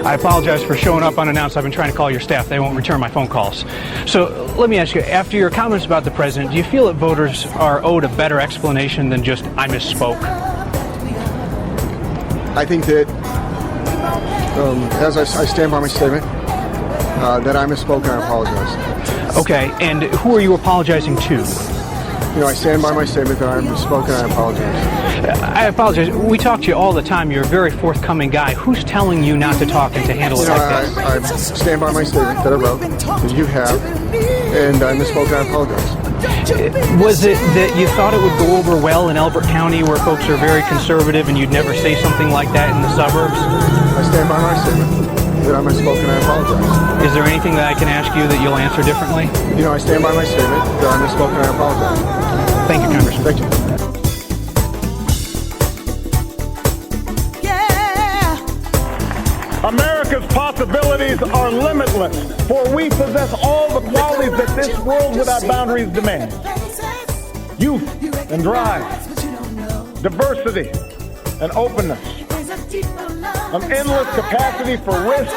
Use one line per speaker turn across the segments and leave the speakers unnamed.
I apologize for showing up unannounced. I've been trying to call your staff. They won't return my phone calls. So let me ask you, after your comments about the president, do you feel that voters are owed a better explanation than just, I misspoke?
I think that, as I stand by my statement, that I misspoke and I apologize.
Okay, and who are you apologizing to?
You know, I stand by my statement that I misspoke and I apologize.
I apologize. We talk to you all the time. You're a very forthcoming guy. Who's telling you not to talk and to handle it like this?
I stand by my statement that I wrote, that you have, and I misspoke and I apologize.
Was it that you thought it would go over well in Elbert County where folks are very conservative and you'd never say something like that in the suburbs?
I stand by my statement that I misspoke and I apologize.
Is there anything that I can ask you that you'll answer differently?
You know, I stand by my statement that I misspoke and I apologize.
Thank you, Congressman.
Thank you.
America's possibilities are limitless, for we possess all the qualities that this world without boundaries demands. Youth and drive, diversity and openness, an endless capacity for risk,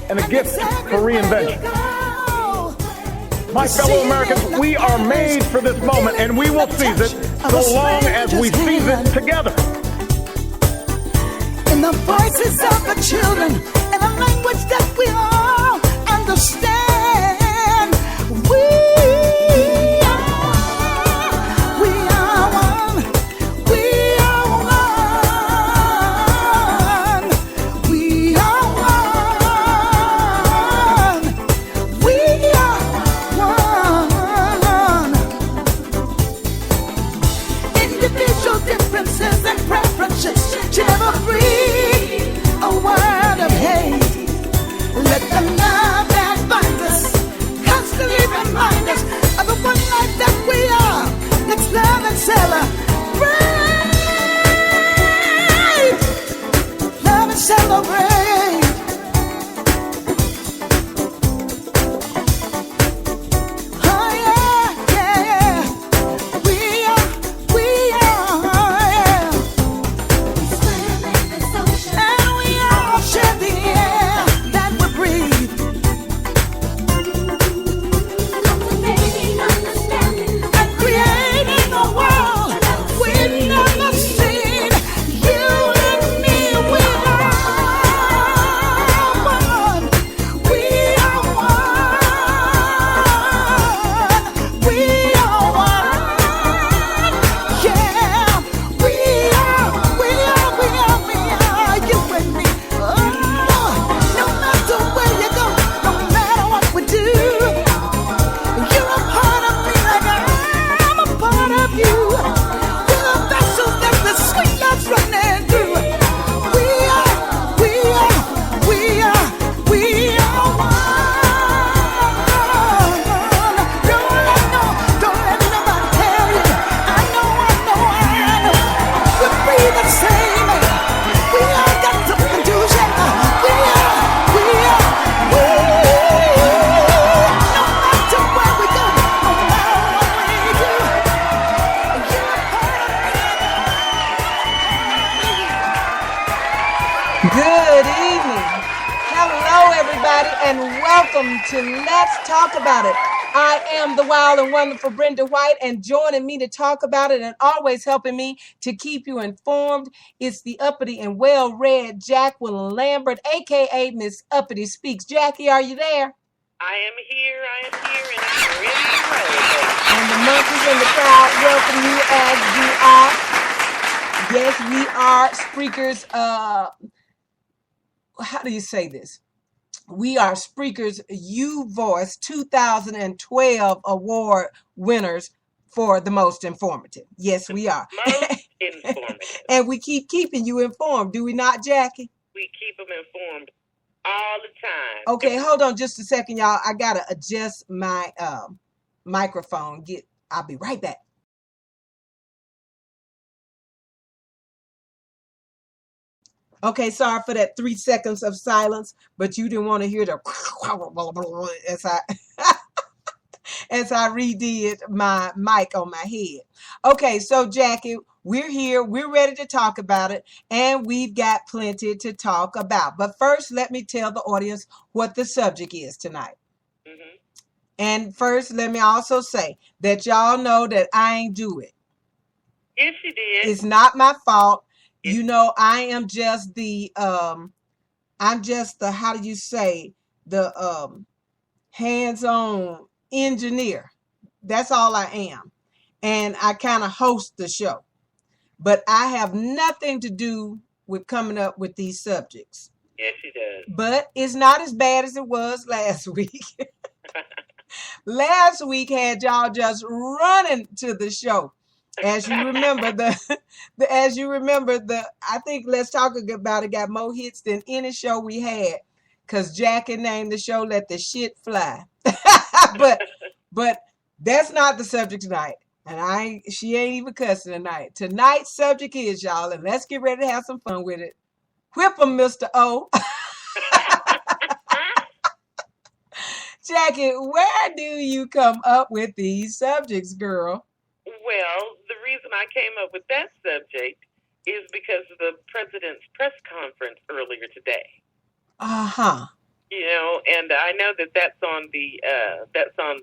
and a gift for reinvention. My fellow Americans, we are made for this moment, and we will seize it so long as we seize it together.
In the voices of the children, in a language that we all understand. We are one. We are one. We are one. We are one. Individual differences and preferences never breathe a word of hate. Let the love that binds us constantly remind us of the one life that we are. Let's love and celebrate. Love and celebrate. Oh yeah, yeah, yeah. We are, yeah. And we all share the air that we breathe. And creating a world we've never seen. You and me, we are one. We are one. We are one. Yeah. We are. You and me. Oh, no matter where you go, no matter what we do, you're a part of me like I'm a part of you. We're the vessels that the sweet love's running through. We are one. Don't let nobody tell you. I know. We breathe the same. We all got something to share. We are. No matter where we go, no matter what we do, you're a part of me.
Good evening. Hello, everybody, and welcome to Let's Talk About It. I am the wild and wonderful Brenda White, and joining me to talk about it and always helping me to keep you informed is the uppity and well-read Jacqueline Lambert, a.k.a. Miss Uppity Speaks. Jackie, are you there?
I am here, and I'm ready to roll.
And the monkeys in the crowd welcome you as we are. Yes, we are Spreaker's, how do you say this? We are Spreaker's U Voice 2012 award winners for the most informative. Yes, we are.
Most informative.
And we keep keeping you informed, do we not, Jackie?
We keep them informed all the time.
Okay, hold on just a second, y'all. I gotta adjust my microphone. I'll be right back. Okay, sorry for that 3 seconds of silence, but you didn't want to hear the as I redid my mic on my head. Okay, so Jackie, we're here, we're ready to talk about it, and we've got plenty to talk about. But first, let me tell the audience what the subject is tonight.
Mm-hmm.
And first, let me also say that y'all know that I ain't do it.
Yes, you did.
It's not my fault. You know, I am just the how do you say, the hands-on engineer. That's all I am. And I kind of host the show. But I have nothing to do with coming up with these subjects.
Yes, she does.
But it's not as bad as it was last week. Last week had y'all just running to the show. As you remember, I think Let's Talk About It got more hits than any show we had, because Jackie named the show Let the Shit Fly. but that's not the subject tonight. And she ain't even cussing tonight. Tonight's subject is, y'all, and let's get ready to have some fun with it. Whip 'em, Mr. O. Jackie, where do you come up with these subjects, girl?
Well, the reason I came up with that subject is because of the president's press conference earlier today.
Uh-huh.
You know, and I know that's on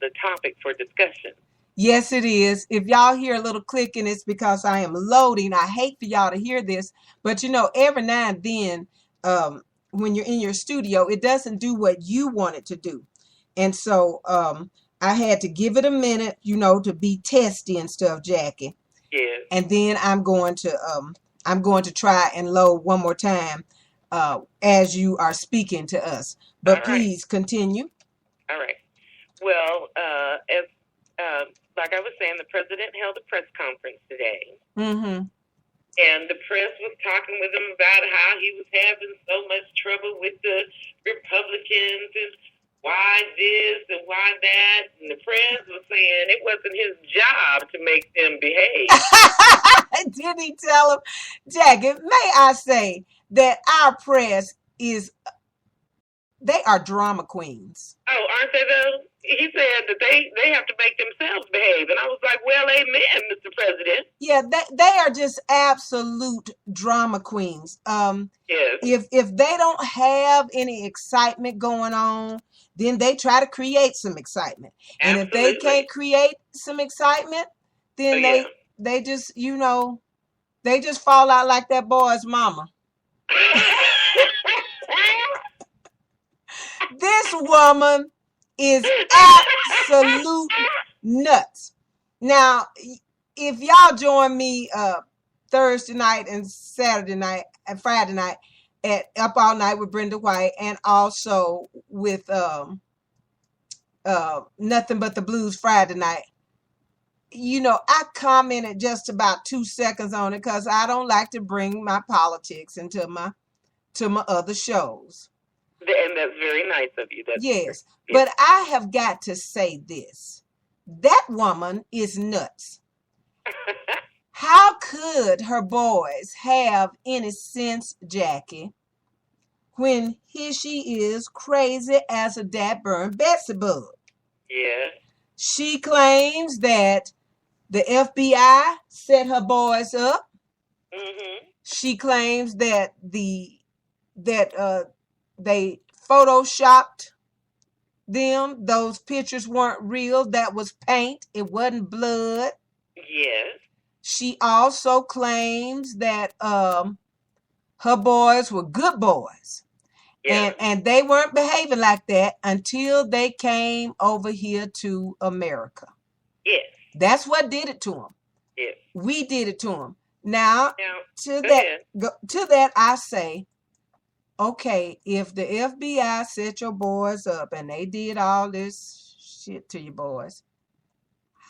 the topic for discussion.
Yes, it is. If y'all hear a little clicking, it's because I am loading. I hate for y'all to hear this, but you know, every now and then, when you're in your studio, it doesn't do what you want it to do. And so I had to give it a minute, you know, to be testy and stuff, Jackie.
Yes.
And then I'm going to try and load one more time as you are speaking to us. But
All
please continue.
All right. Well, as like I was saying, the president held a press conference today.
Mm-hmm.
And the press was talking with him about how he was having so much trouble with the Republicans and why this and why that. And the press was saying it wasn't his job to make them behave.
Did he tell him? Jackie, may I say that our press they are drama queens.
Oh, aren't they though? He said that they have to make themselves behave. And I was like, well, amen, Mr. President.
Yeah, they are just absolute drama queens.
Yes.
If they don't have any excitement going on, then they try to create some excitement. And
Absolutely.
if they can't create some excitement, then they just, you know, they just fall out like that boy's mama. This woman is absolute nuts. Now, if y'all join me Thursday night and Saturday night and Friday night at Up All Night with Brenda White, and also with Nothing But the Blues Friday night, you know, I commented just about 2 seconds on it because I don't like to bring my politics into my other shows.
And that's very nice of you.
Yes, but I have got to say this. That woman is nuts. How could her boys have any sense, Jackie, when here she is crazy as a dad burned Betsy bug?
Yeah.
She claims that the FBI set her boys up.
Mm-hmm.
She claims that they photoshopped them. Those pictures weren't real. That was paint. It wasn't blood.
Yes.
She also claims that her boys were good boys.
Yes.
And they weren't behaving like that until they came over here to America.
Yes.
That's what did it to them.
Yes.
We did it to them. Now to
ahead.
that I say, okay, if the FBI set your boys up and they did all this shit to your boys,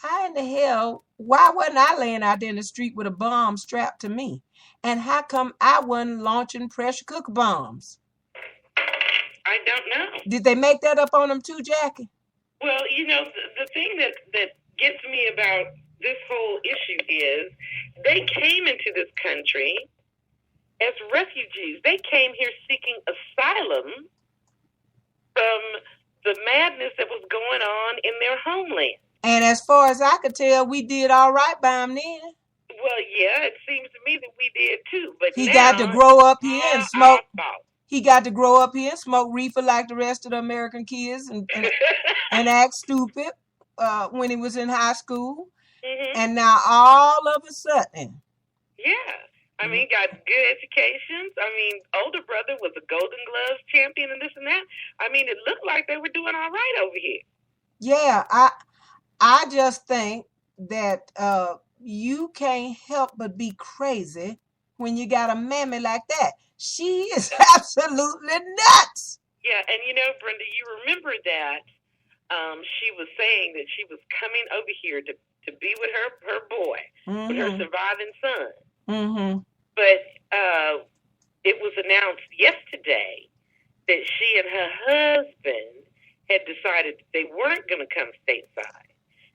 how in the hell, why wasn't I laying out there in the street with a bomb strapped to me? And how come I wasn't launching pressure cooker bombs?
I don't know.
Did they make that up on them too, Jackie?
Well, you know, the thing that gets me about this whole issue is they came into this country as refugees. They came here seeking asylum from the madness that was going on in their homeland.
And as far as I could tell, we did all right by them then.
Well, yeah, it seems to me that we did too. But
He
now,
got to grow up here and smoke.
I thought.
He got to grow up here and smoke reefer like the rest of the American kids and act stupid when he was in high school.
Mm-hmm.
And now all of a sudden.
Yeah. I mean, got good educations. I mean, older brother was a Golden Gloves champion and this and that. I mean, it looked like they were doing all right over here.
Yeah, I just think that you can't help but be crazy when you got a mammy like that. She is absolutely nuts.
Yeah, and you know, Brenda, you remember that she was saying that she was coming over here to be with her boy, with her surviving son.
Mm-hmm.
But it was announced yesterday that she and her husband had decided that they weren't going to come stateside.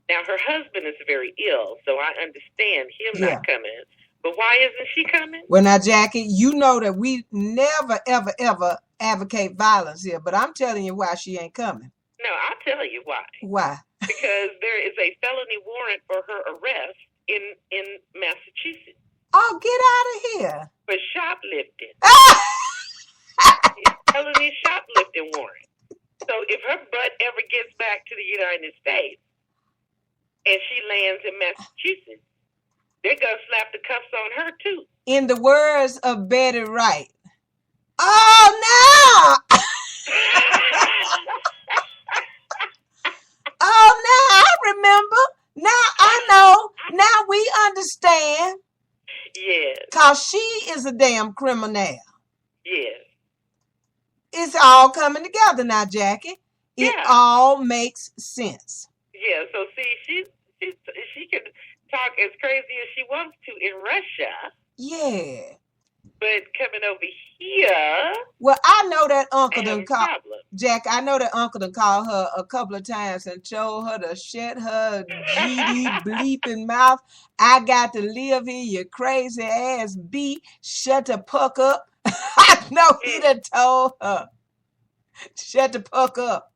Now, her husband is very ill, so I understand him not coming. But why isn't she coming?
Well, now, Jackie, you know that we never, ever, ever advocate violence here, but I'm telling you why she ain't coming.
No, I'll tell you why.
Why?
Because there is a felony warrant for her arrest in Massachusetts.
Oh, get out of here.
For shoplifting. Felony shoplifting warrant. So if her butt ever gets back to the United States and she lands in Massachusetts, they're going to slap the cuffs on her too. In
the words of Betty Wright, oh no! Oh, now I remember. Now I know. Now we understand.
Yes.
Because she is a damn criminal.
Yes.
It's all coming together now, Jackie. It all makes sense.
Yeah, so see, she can talk as crazy as she wants to in Russia.
Yeah.
But coming over here.
Well, I know that uncle done called Jack. I know that uncle done called her a couple of times and told her to shut her GD bleeping mouth. I got to live here, you crazy ass B. Shut the puck up. I know he done told her. Shut the puck up.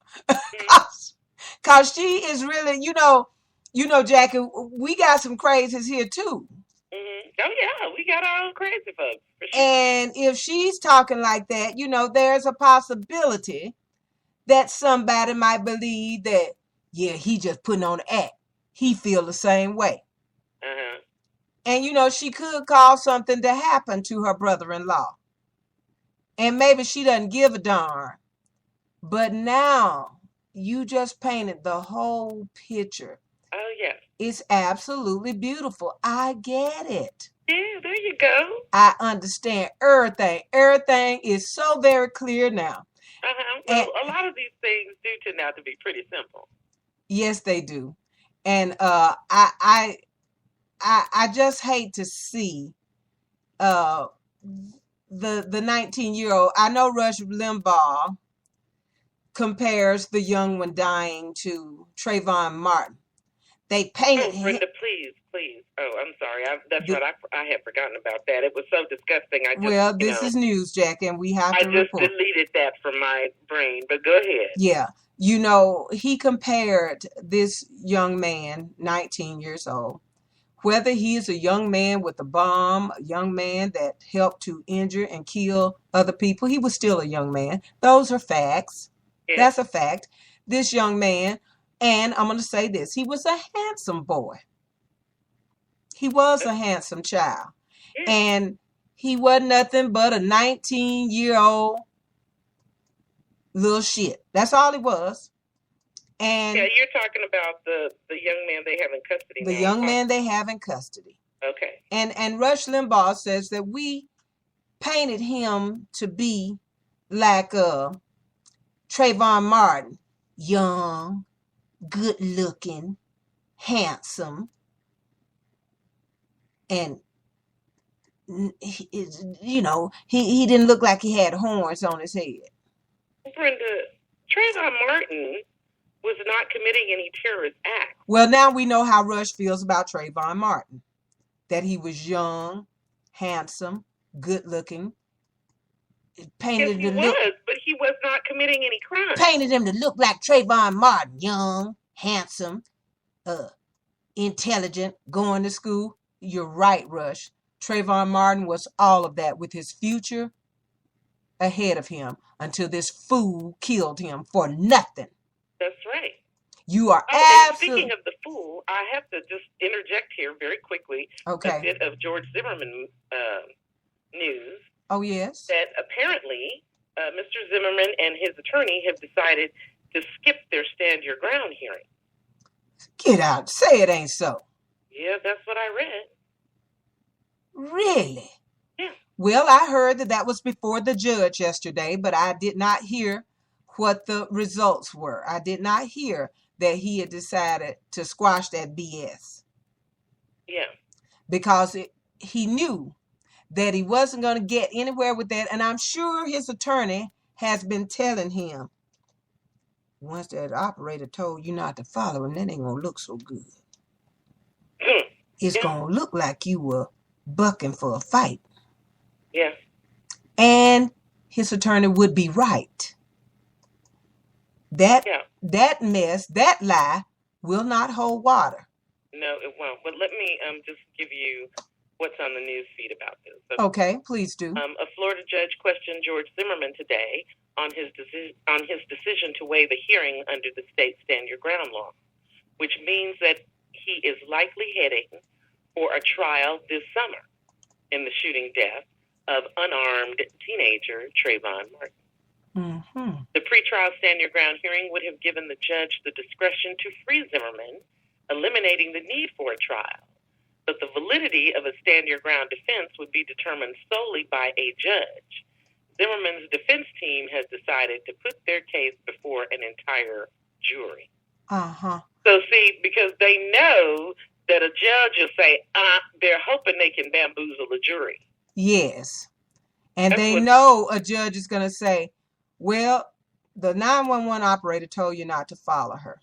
Cause she is really, you know, Jackie, we got some crazies here too.
Mm-hmm. Oh yeah, we got our own crazy folks. For sure.
And if she's talking like that, there's a possibility that somebody might believe that, yeah, he just putting on the act. He feel the same way.
Uh-huh.
And she could cause something to happen to her brother-in-law. And maybe she doesn't give a darn. But now you just painted the whole picture.
Oh yeah.
It's absolutely beautiful. I get it.
Yeah, there you go.
I understand everything. Everything is so very clear now.
Uh-huh. Well, a lot of these things do turn out to be pretty simple.
Yes, they do. And I just hate to see the 19-year-old. I know Rush Limbaugh compares the young one dying to Trayvon Martin. They painted him.
Brenda, please. Oh, I'm sorry. That's right. I had forgotten about that. It was so disgusting.
This is news, Jack, and we have to report.
I just deleted that from my brain, but go ahead.
Yeah. He compared this young man, 19 years old, whether he is a young man with a bomb, a young man that helped to injure and kill other people, he was still a young man. Those are facts. Yes. That's a fact. This young man, and I'm going to say this, he was a handsome boy. He was a handsome child. Yes. And he wasn't nothing but a 19-year-old little shit. That's all he was. And
yeah, you're talking about the young man they have in custody.
The young man they have in custody.
Okay.
And Rush Limbaugh says that we painted him to be like Trayvon Martin, young, good looking, handsome, and he didn't look like he had horns on his head.
Brenda, Trayvon Martin was not committing any terrorist act.
Well, now we know how Rush feels about Trayvon Martin. That he was young, handsome, good looking.
Painted him to look, but he was not committing any crime.
Painted him to look like Trayvon Martin, young, handsome, intelligent, going to school. you're right, Rush. Trayvon Martin was all of that with his future ahead of him until this fool killed him for nothing.
That's right.
You are
and
absolutely...
Speaking of the fool, I have to just interject here very quickly a bit of George Zimmerman news.
Oh, yes?
That apparently Mr. Zimmerman and his attorney have decided to skip their stand your ground hearing.
Get out. Say it ain't so.
Yeah, that's what I read.
Really?
Yeah.
Well, I heard that was before the judge yesterday, but I did not hear what the results were. I did not hear that he had decided to squash that BS.
Yeah.
Because he knew that he wasn't going to get anywhere with that. And I'm sure his attorney has been telling him, once that operator told you not to follow him, that ain't going to look so good. It's going to look like you were bucking for a fight.
Yeah.
And his attorney would be right. That mess, that lie, will not hold water.
No, it won't. But let me just give you what's on the news feed about this.
Okay, please do.
A Florida judge questioned George Zimmerman today on his decision to waive a hearing under the state Stand Your Ground law, which means that he is likely heading for a trial this summer in the shooting death of unarmed teenager Trayvon Martin.
Mm-hmm.
The pretrial Stand Your Ground hearing would have given the judge the discretion to free Zimmerman, eliminating the need for a trial. But the validity of a Stand Your Ground defense would be determined solely by a judge. Zimmerman's defense team has decided to put their case before an entire jury.
Uh-huh.
So see, because they know that a judge will say, they're hoping they can bamboozle a jury.
Yes. And they know a judge is going to say, well, the 911 operator told you not to follow her.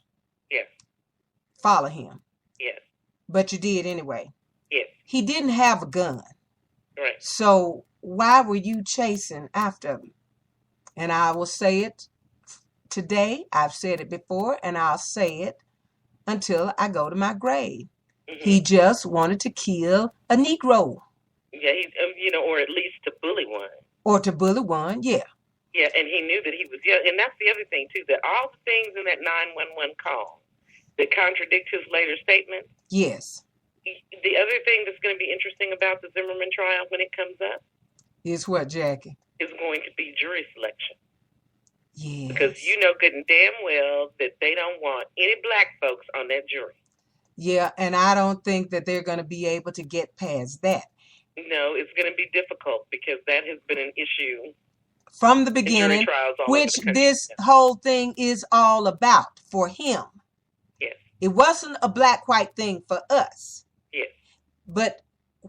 Yes.
Follow him.
Yes.
But you did anyway.
Yes.
He didn't have a gun.
Right.
So why were you chasing after him? And I will say it today. I've said it before, and I'll say it until I go to my grave. Mm-hmm. He just wanted to kill a Negro.
Yeah, or at least to bully one.
Or to bully one, yeah.
Yeah, and he knew that he was young. And that's the other thing, too, that all the things in that 911 call that contradict his later statement.
Yes.
The other thing that's going to be interesting about the Zimmerman trial when it comes up
is what, Jackie?
Is going to be jury selection.
Yes.
Because you know good and damn well that they don't want any black folks on that jury.
Yeah, and I don't think that they're going to be able to get past that.
No, it's going to be difficult because that has been an issue
from the beginning, which this whole thing is all about for him.
Yes.
It wasn't a black-white thing for us.
Yes.
But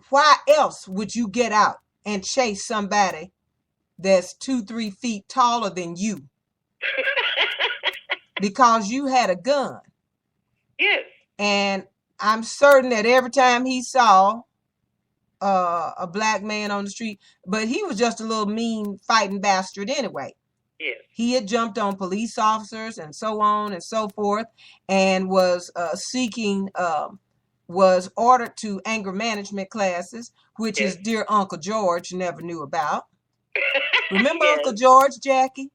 why else would you get out and chase somebody that's 2-3 feet taller than you? Because you had a gun.
Yes.
And I'm certain that every time he saw a black man on the street, but he was just a little mean fighting bastard anyway.
Yes.
He had jumped on police officers and so on and so forth, and was was ordered to anger management classes, which
yes.
his dear Uncle George never knew about. Remember
yes.
Uncle George, Jackie?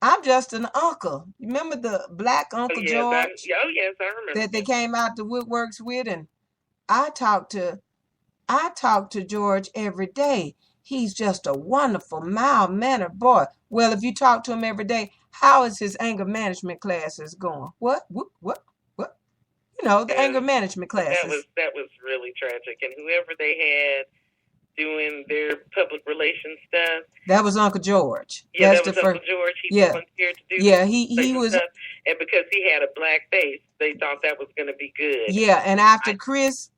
I'm just an uncle. Remember the black Uncle George?
Yes, I remember.
That they came out to Woodworks with, and I talk to George every day. He's just a wonderful, mild-mannered boy. Well, if you talk to him every day, how is his anger management classes going? What? You know, the anger management classes.
That was really tragic. And whoever they had doing their public relations stuff.
That was Uncle George.
Yeah, that was Uncle George. He volunteered to do
he was
stuff. And because he had a black face, they thought that was going to be good.
Yeah, and after Chris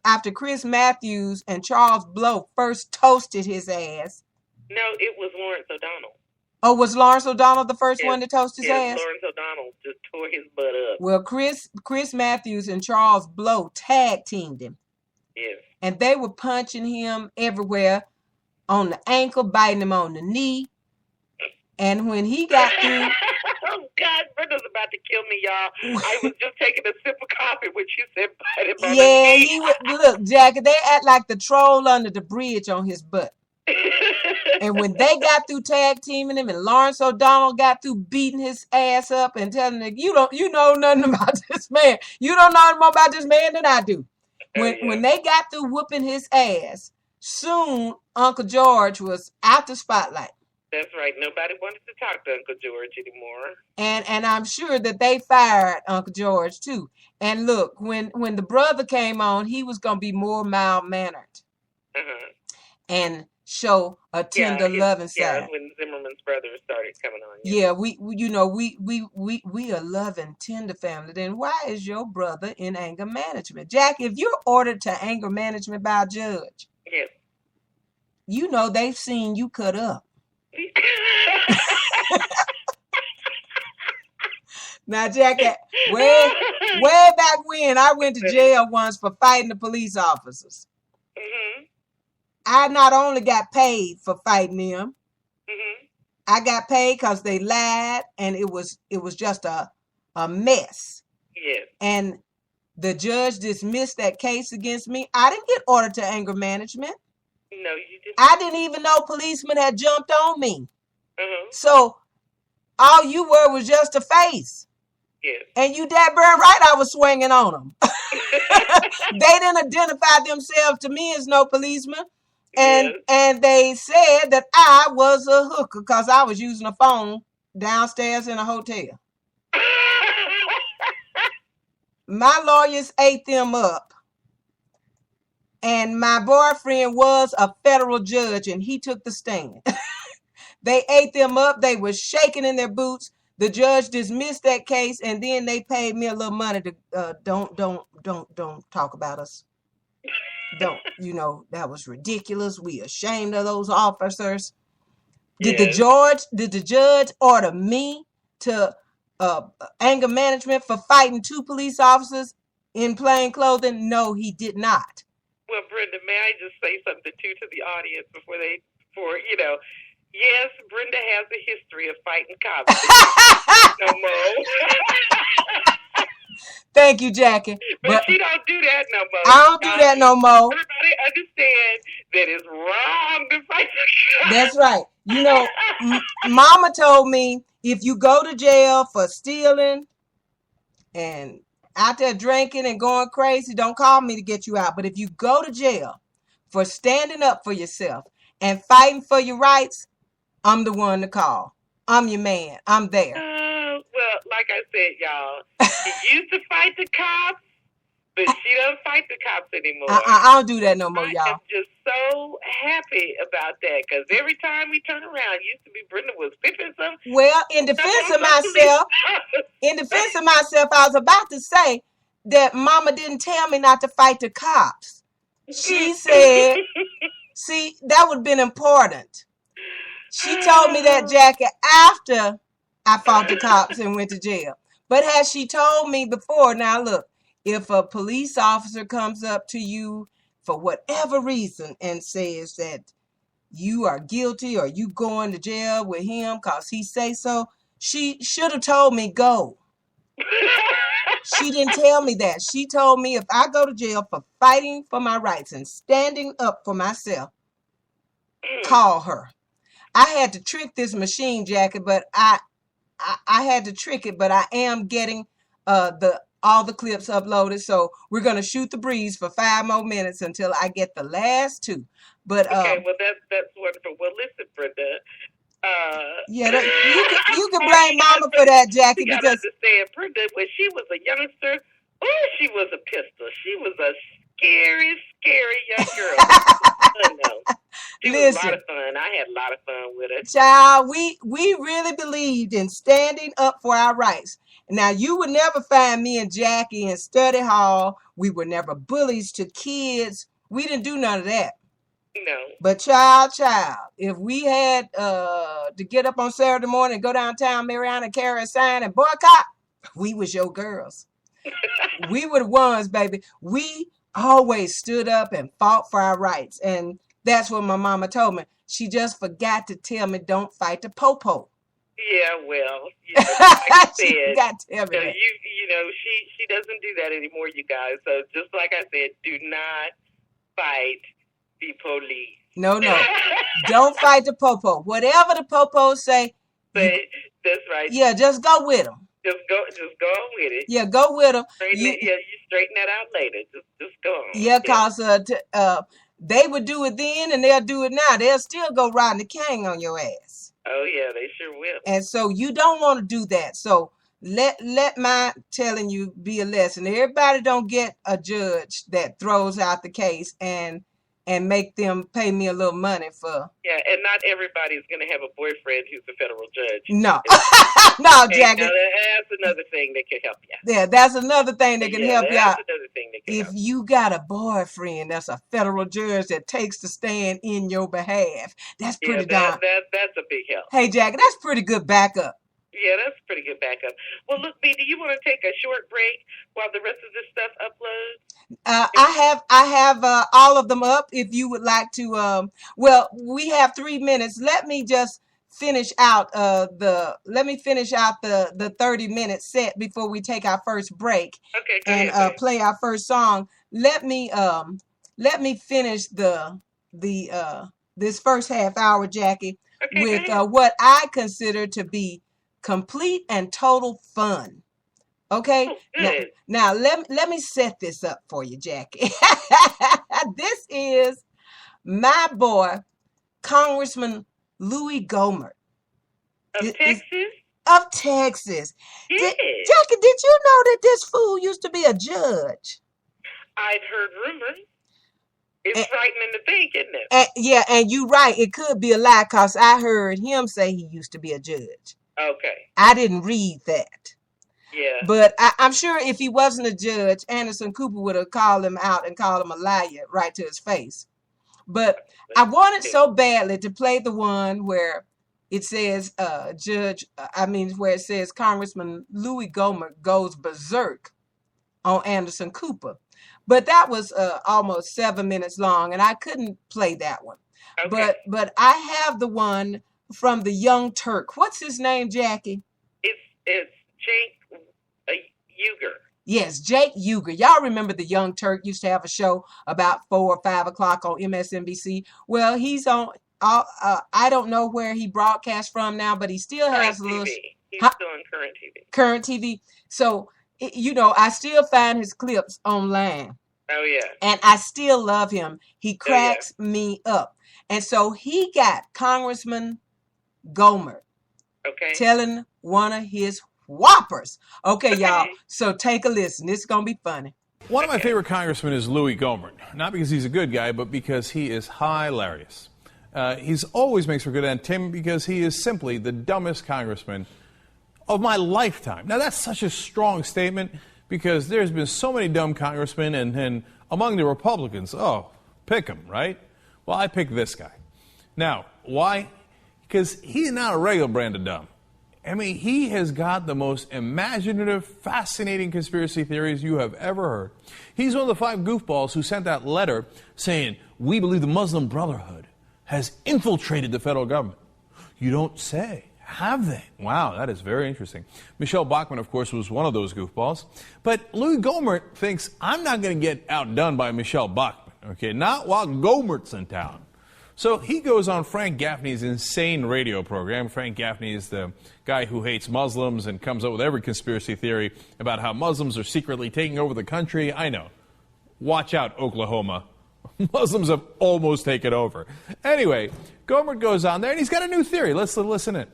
Matthews and Charles Blow first toasted his ass.
No, it was Lawrence O'Donnell.
Oh, was Lawrence O'Donnell the first one to toast his ass?
Lawrence O'Donnell just tore his butt up.
Well, Chris Matthews and Charles Blow tag teamed him.
Yes.
And they were punching him everywhere, on the ankle, biting him on the knee. And when he got through,
God, Brenda's about to kill me, y'all. I was just taking a sip of coffee when she said bite him on
Yeah,
the
he would look, Jackie. They act like the troll under the bridge on his butt.
knee.
And when they got through tag teaming him, and Lawrence O'Donnell got through beating his ass up and telling him, you know nothing about this man. You don't know more about this man than I do. When they got through whooping his ass, soon Uncle George was out the spotlight.
That's right. Nobody wanted to talk to Uncle George anymore.
And I'm sure that they fired Uncle George too. And look, when the brother came on, he was gonna be more mild-mannered and show a tender loving side.
Yeah, when Zimmerman's brothers started coming on.
Yeah, we a loving, tender family. Then why is your brother in anger management? Jack, if you're ordered to anger management by a judge,
Yes.
you know they've seen you cut up. Now, Jack, way back when I went to jail once for fighting the police officers. I not only got paid for fighting them, I got paid because they lied, and it was just a mess.
Yes.
And the judge dismissed that case against me. I didn't get ordered to anger management.
No, you didn't.
I didn't even know policemen had jumped on me. So all you were was just a face.
Yes.
And you dead burn right I was swinging on them. They didn't identify themselves to me as no policeman. And they said that I was a hooker because I was using a phone downstairs in a hotel. My lawyers ate them up. And my boyfriend was a federal judge, and he took the stand. They ate them up. They were shaking in their boots. The judge dismissed that case, and then they paid me a little money to don't talk about us. Don't, that was ridiculous. We ashamed of those officers. Did the judge order me to anger management for fighting two police officers in plain clothing? No, he did not.
Well, Brenda, may I just say something too to the audience before yes, Brenda has a history of fighting cops. No more.
Thank you, Jackie.
But she don't do that no more.
I don't do that no more.
Everybody understand that it's wrong to fight the cops.
That's right. Mama told me if you go to jail for stealing and out there drinking and going crazy, don't call me to get you out. But if you go to jail for standing up for yourself and fighting for your rights, I'm the one to call. I'm your man. I'm there.
Well, like I said, y'all, she used to fight the cops, but she doesn't fight the cops anymore.
I don't do that no more, y'all.
I'm just so happy about that because every time we turn around, used to be Brenda was fixing something.
Well, in defense of myself, I was about to say that Mama didn't tell me not to fight the cops. She said, see, that would have been important. She told me that, Jackie, after I fought the cops and went to jail. But had she told me before, now look, if a police officer comes up to you for whatever reason and says that you are guilty or you going to jail with him because he say so, she should have told me go. She didn't tell me that. She told me if I go to jail for fighting for my rights and standing up for myself, call her. I had to trick this machine, Jackie, but I had to trick it, but I am getting all the clips uploaded. So we're gonna shoot the breeze for 5 more minutes until I get the last two. But
okay, well that's wonderful. Well, listen, Brenda.
Yeah, you can blame Mama for that, Jackie,
you
because
understand, Brenda, when she was a youngster, she was a pistol. She was a scary, scary young girl. It was a lot of fun. I had a lot of fun with it.
Child, we really believed in standing up for our rights. Now, you would never find me and Jackie in study hall. We were never bullies to kids. We didn't do none of that.
No.
But child, if we had to get up on Saturday morning and go downtown Mariana and carry a sign and boycott, we was your girls. We were the ones, baby. We always stood up and fought for our rights. And that's what my mama told me. She just forgot to tell me don't fight the popo.
Yeah, well, like I said,
She got to tell me that.
she doesn't do that anymore, you guys. So just like I said, do not fight the police.
No. Don't fight the popo. Whatever the popos say.
That's right.
Yeah, just go with them.
Just go on with it.
Yeah, go with them.
You straighten that out later. Just go on.
Yeah, cause they would do it then, and they'll do it now. They'll still go riding the cane on your ass.
Oh yeah, they sure will.
And so you don't want to do that. So let my telling you be a lesson. Everybody don't get a judge that throws out the case and make them pay me a little money for.
Yeah, and not everybody's going to have a boyfriend who's a federal judge.
No. No, Jackie.
That's another thing that can help you.
Yeah, that's another thing that can help you out.
That's another thing that can
If
help.
you got a boyfriend that's a federal judge that takes the stand in your behalf, that's pretty darn.
That's a big help.
Hey, Jackie, that's pretty good backup.
Yeah, that's pretty good backup. Well, look, B, do you want to take a short break while the rest of this stuff uploads?
I have all of them up. If you would like to, well, we have 3 minutes. Let me just finish out the 30-minute set before we take our first break.
Okay, go
and
ahead,
play our first song. Let me finish this first half hour, Jackie, with what I consider to be complete and total fun. Okay.
Oh,
now let me set this up for you, Jackie. This is my boy, Congressman Louis Gohmert.
Of Texas?
Of Texas.
Yeah.
Jackie, did you know that this fool used to be a judge?
I've heard rumors. It's frightening to think, isn't it?
Yeah, and you're right. It could be a lie because I heard him say he used to be a judge.
Okay.
I didn't read that.
Yeah.
But I'm sure if he wasn't a judge, Anderson Cooper would have called him out and called him a liar right to his face. But I wanted so badly to play the one where it says where it says Congressman Louis Gohmert goes berserk on Anderson Cooper. But that was almost 7 minutes long, and I couldn't play that one.
Okay.
But I have the one from the Young Turk. What's his name, Jackie?
It's Jake Uger.
Yes, Jake Uger. Y'all remember the Young Turk used to have a show about 4 or 5 o'clock on MSNBC. Well, he's on. I don't know where he broadcasts from now, but he still has a little.
He's still on Current TV.
Current TV. So I still find his clips online.
Oh yeah.
And I still love him. He cracks me up. And so he got Congressman Gohmert telling one of his whoppers. Okay, y'all. So take a listen. This is going to be funny.
One of my favorite congressmen is Louis Gohmert. Not because he's a good guy, but because he is hilarious. He's always makes for good entertainment because he is simply the dumbest congressman of my lifetime. Now, that's such a strong statement because there's been so many dumb congressmen, and among the Republicans, pick them, right? Well, I picked this guy. Now, why? Because he's not a regular brand of dumb. I mean, he has got the most imaginative, fascinating conspiracy theories you have ever heard. He's one of the 5 goofballs who sent that letter saying, "We believe the Muslim Brotherhood has infiltrated the federal government." You don't say. Have they? Wow, that is very interesting. Michelle Bachmann, of course, was one of those goofballs. But Louis Gohmert thinks, I'm not going to get outdone by Michelle Bachmann, okay? Not while Gohmert's in town. So he goes on Frank Gaffney's insane radio program. Frank Gaffney is the guy who hates Muslims and comes up with every conspiracy theory about how Muslims are secretly taking over the country. I know. Watch out, Oklahoma. Muslims have almost taken over. Anyway, Gohmert goes on there, and he's got a new theory. Let's listen in.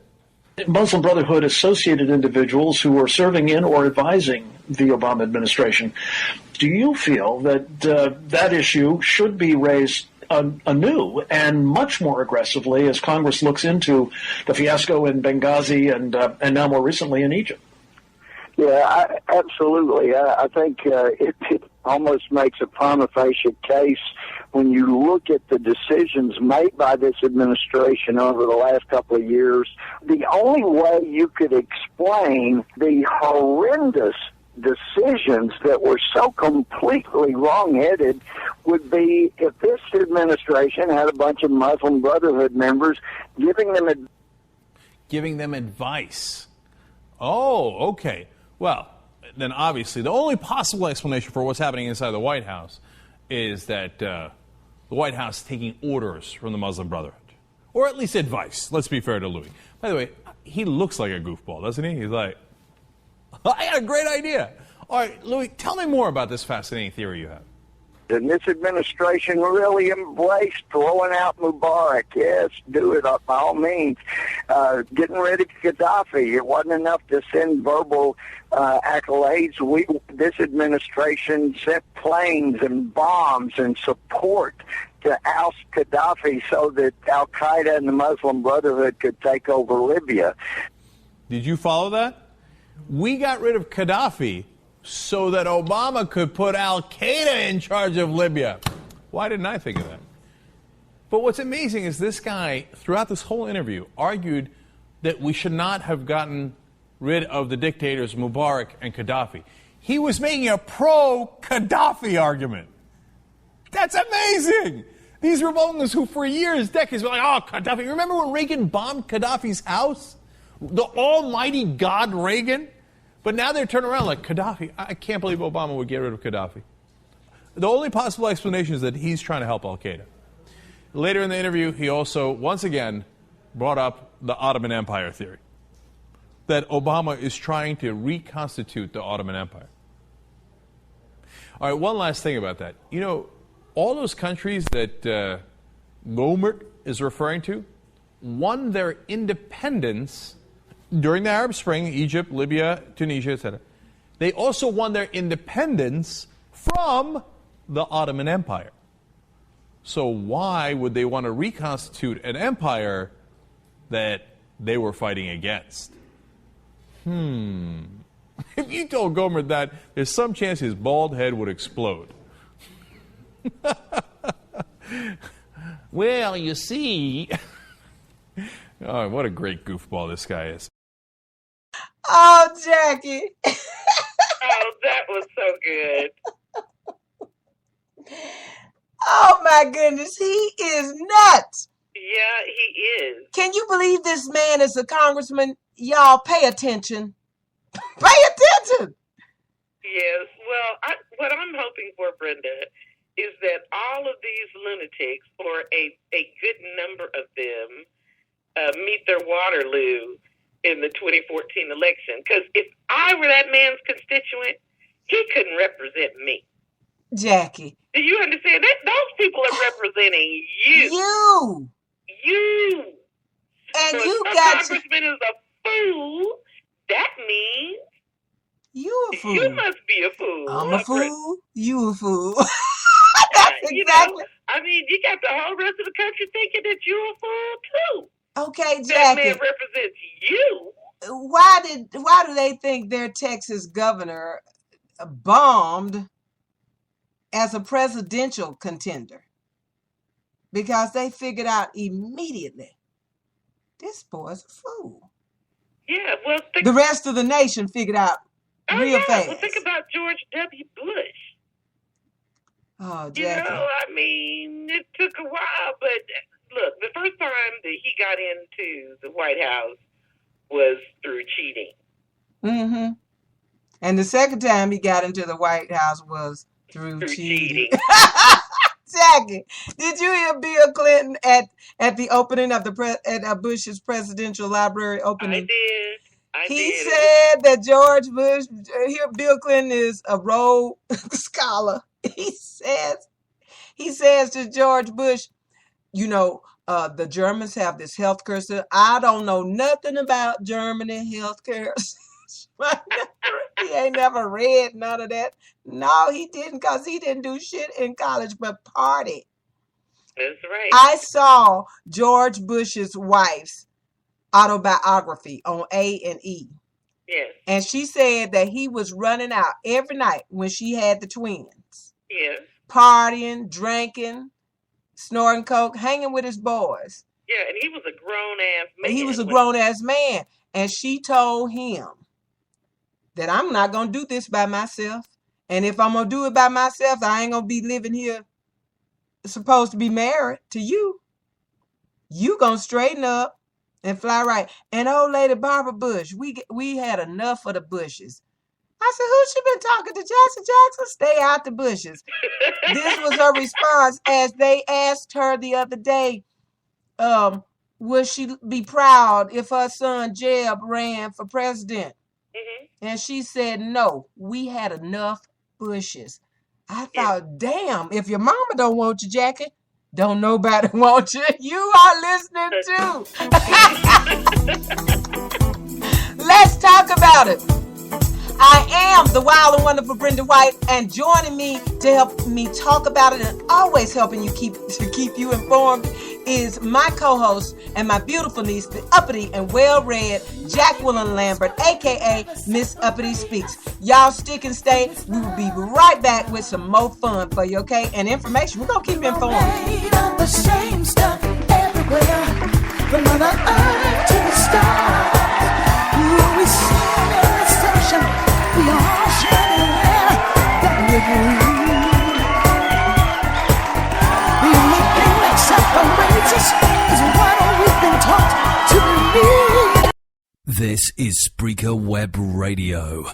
Muslim Brotherhood associated individuals who are serving in or advising the Obama administration. Do you feel that that issue should be raised anew and much more aggressively as Congress looks into the fiasco in Benghazi and now more recently in Egypt?
Yeah, absolutely. I think it almost makes a prima facie case when you look at the decisions made by this administration over the last couple of years. The only way you could explain the horrendous decisions that were so completely wrong-headed would be if this administration had a bunch of Muslim Brotherhood members giving them
giving them advice. Oh, okay. Well, then obviously the only possible explanation for what's happening inside the White House is that the White House is taking orders from the Muslim Brotherhood. Or at least advice. Let's be fair to Louis. By the way, he looks like a goofball, doesn't he? He's like, I got a great idea. All right, Louis, tell me more about this fascinating theory you have.
And this administration really embraced throwing out Mubarak. Yes, do it by all means. Getting rid of Gaddafi. It wasn't enough to send verbal accolades. This administration sent planes and bombs and support to oust Gaddafi so that Al-Qaeda and the Muslim Brotherhood could take over Libya.
Did you follow that? We got rid of Gaddafi so that Obama could put Al-Qaeda in charge of Libya. Why didn't I think of that? But what's amazing is this guy, throughout this whole interview, argued that we should not have gotten rid of the dictators Mubarak and Gaddafi. He was making a pro-Gaddafi argument. That's amazing! These Republicans who for years, decades, were like, oh, Gaddafi. Remember when Reagan bombed Gaddafi's house? The almighty God Reagan? But now they're turning around like, Gaddafi. I can't believe Obama would get rid of Gaddafi. The only possible explanation is that he's trying to help Al-Qaeda. Later in the interview, he also, once again, brought up the Ottoman Empire theory. That Obama is trying to reconstitute the Ottoman Empire. All right, one last thing about that. You know, all those countries that Gohmert is referring to won their independence during the Arab Spring, Egypt, Libya, Tunisia, etc. They also won their independence from the Ottoman Empire. So why would they want to reconstitute an empire that they were fighting against? If you told Gohmert that, there's some chance his bald head would explode. Well, you see... Oh, what a great goofball this guy is.
Oh, Jackie.
Oh, that was so good.
Oh, my goodness. He is nuts.
Yeah, he is.
Can you believe this man is a congressman? Y'all pay attention. Pay attention.
Yes. Well, what I'm hoping for, Brenda, is that all of these lunatics, or a good number of them, meet their Waterloo in the 2014 election. Because if I were that man's constituent, he couldn't represent me.
Jackie.
Do you understand? Those people are representing you. You.
And
so
you
if
got
a congressman is a fool, that means
you a fool.
You must be a fool.
I'm a fool. You a fool.
That's exactly. I mean, you got the whole rest of the country thinking that you're a fool too.
Okay, Jackie.
That man represents you.
Why do they think their Texas governor bombed as a presidential contender? Because they figured out immediately, this boy's a fool.
Yeah, well,
the rest of the nation figured out real fast.
Well, think about George W. Bush.
Oh, Jackie.
You know, I mean, it took a while, but look, the first time that he got into the White House was through cheating.
Mm-hmm. And the second time he got into the White House was through cheating. Jackie, did you hear Bill Clinton at the opening of at Bush's presidential library opening?
I did.
He said that George Bush, here Bill Clinton is a Rhodes Scholar. He says to George Bush, you know, the Germans have this healthcare system. I don't know nothing about Germany healthcare. He ain't never read none of that. No, he didn't, because he didn't do shit in college but party.
That's right.
I saw George Bush's wife's autobiography on A&E.
Yes.
And she said that he was running out every night when she had the twins.
Yes.
Partying, drinking, snorting coke, hanging with his boys.
Yeah, and he was a grown-ass man.
He was a grown-ass man. And she told him that I'm not going to do this by myself. And if I'm going to do it by myself, I ain't going to be living here supposed to be married to you. You going to straighten up and fly right. And old lady Barbara Bush, we had enough of the bushes. I said, who she been talking to? Jackson Jackson? Stay out the bushes. This was her response as they asked her the other day, would she be proud if her son Jeb ran for president? And she said, no, we had enough bushes. I thought, damn, if your mama don't want you, Jackie, don't nobody want you. You are listening too. Let's talk about it. I am the wild and wonderful Brenda White, and joining me to help me talk about it and always helping you keep you informed is my co-host and my beautiful niece, the uppity and well-read Jacqueline Lambert, aka Miss Uppity Speaks. Y'all stick and stay. We will be right back with some more fun for you, okay? And information. We're gonna keep you informed.
The same stuff everywhere, from Mother Earth to the stars. We stand in this ocean, we all share that we breathe. The only thing that separates us is what we've been taught to believe.
This is Spreaker Web Radio.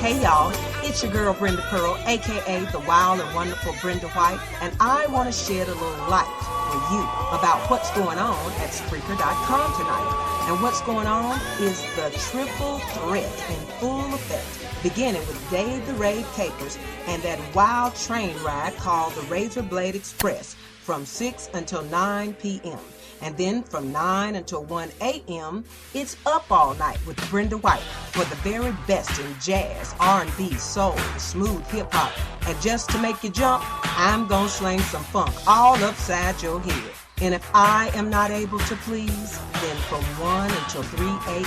Hey y'all, it's your girl Brenda Pearl, aka the wild and wonderful Brenda White, and I want to shed a little light for you about what's going on at Spreaker.com tonight. And what's going on is the triple threat in full effect, beginning with Dave the Rave Capers and that wild train ride called the Razor Blade Express from 6 until 9 p.m. And then from 9 until 1 a.m., it's Up All Night with Brenda White for the very best in jazz, R&B, soul, smooth hip-hop. And just to make you jump, I'm gonna sling some funk all upside your head. And if I am not able to please, then from 1 until 3 a.m.,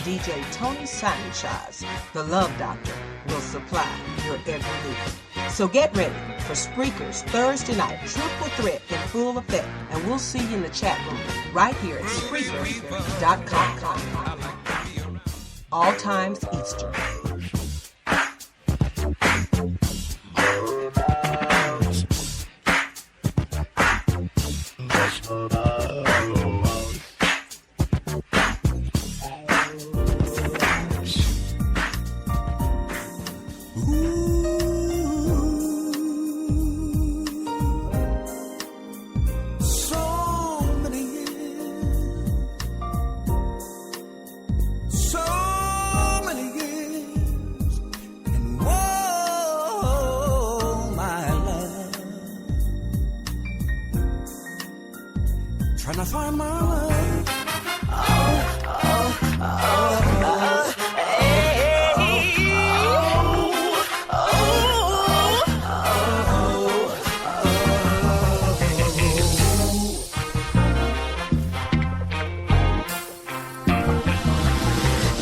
DJ Tony Sunshine, the Love Doctor, will supply your every need. So get ready for Spreaker's Thursday night triple threat in full effect, and we'll see you in the chat room right here at Spreaker.com. All times Eastern.
Trying to find my love.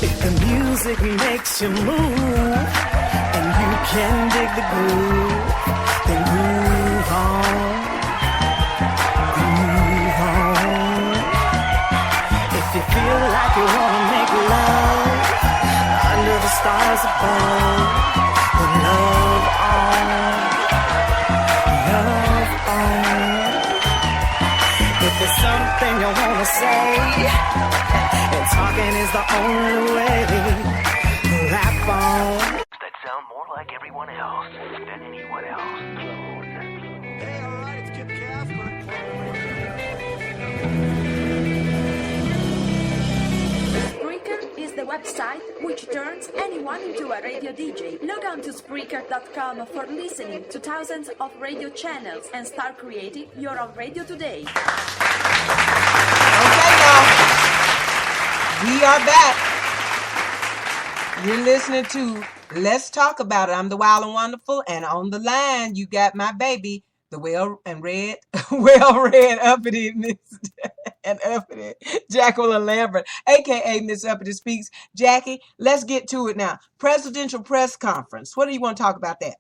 If the music makes you move and you can dig the groove, then move on. You feel like you wanna make love under the stars above. Then love on, love on. If there's something you wanna say, and talking is the only way, rap on.
That sound more like everyone else than anyone else.
Hey, alright, it's Kip Casper.
The website which turns anyone into a radio DJ. Log on to Spreaker.com for listening to thousands of radio channels and start creating your own radio today.
Okay, y'all. We are back. You're listening to Let's Talk About It. I'm the Wild and Wonderful, and on the line, you got my baby, the well-read uppity Miss and uppity Jacqueline Lambert, aka Miss Uppity Speaks. Jackie, let's get to it now. Presidential press conference. What do you want to talk about that?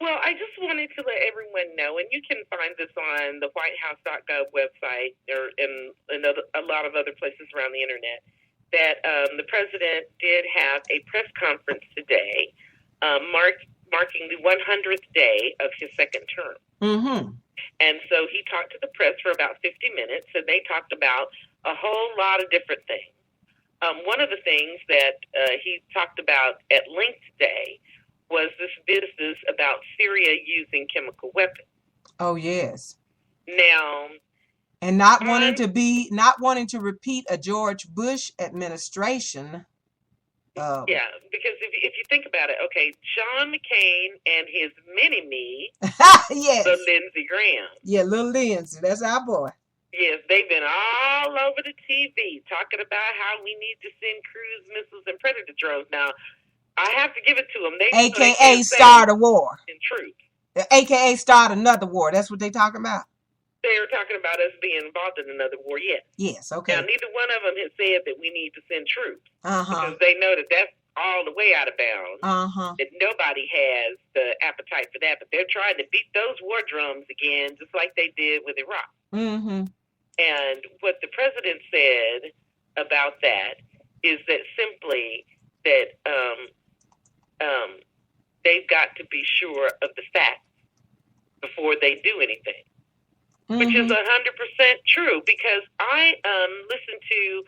Well, I just wanted to let everyone know, and you can find this on the whitehouse.gov website or in a lot of other places around the internet, that the president did have a press conference today marking the 100th day of his second term.
Mm-hmm.
And so he talked to the press for about 50 minutes, and they talked about a whole lot of different things. One of the things that he talked about at length today was this business about Syria using chemical weapons.
Oh, yes.
Now,
and not wanting to repeat a George Bush administration.
Yeah, because if you think about it, okay, John McCain and his mini-me,
yes,
the Lindsey Graham.
Yeah, little Lindsey, that's our boy.
Yes, they've been all over the TV talking about how we need to send cruise missiles and Predator drones. Now, I have to give it to them.
AKA start a war.
In truth.
AKA start another war. That's what they're talking about.
They're talking about us being involved in another war, yes.
Yes, okay.
Now, neither one of them has said that we need to send troops.
Uh-huh.
Because they know that that's all the way out of bounds.
Uh-huh.
That nobody has the appetite for that. But they're trying to beat those war drums again, just like they did with Iraq.
Mm-hmm.
And what the president said about that is that simply that they've got to be sure of the facts before they do anything, which is 100% true. Because I listened to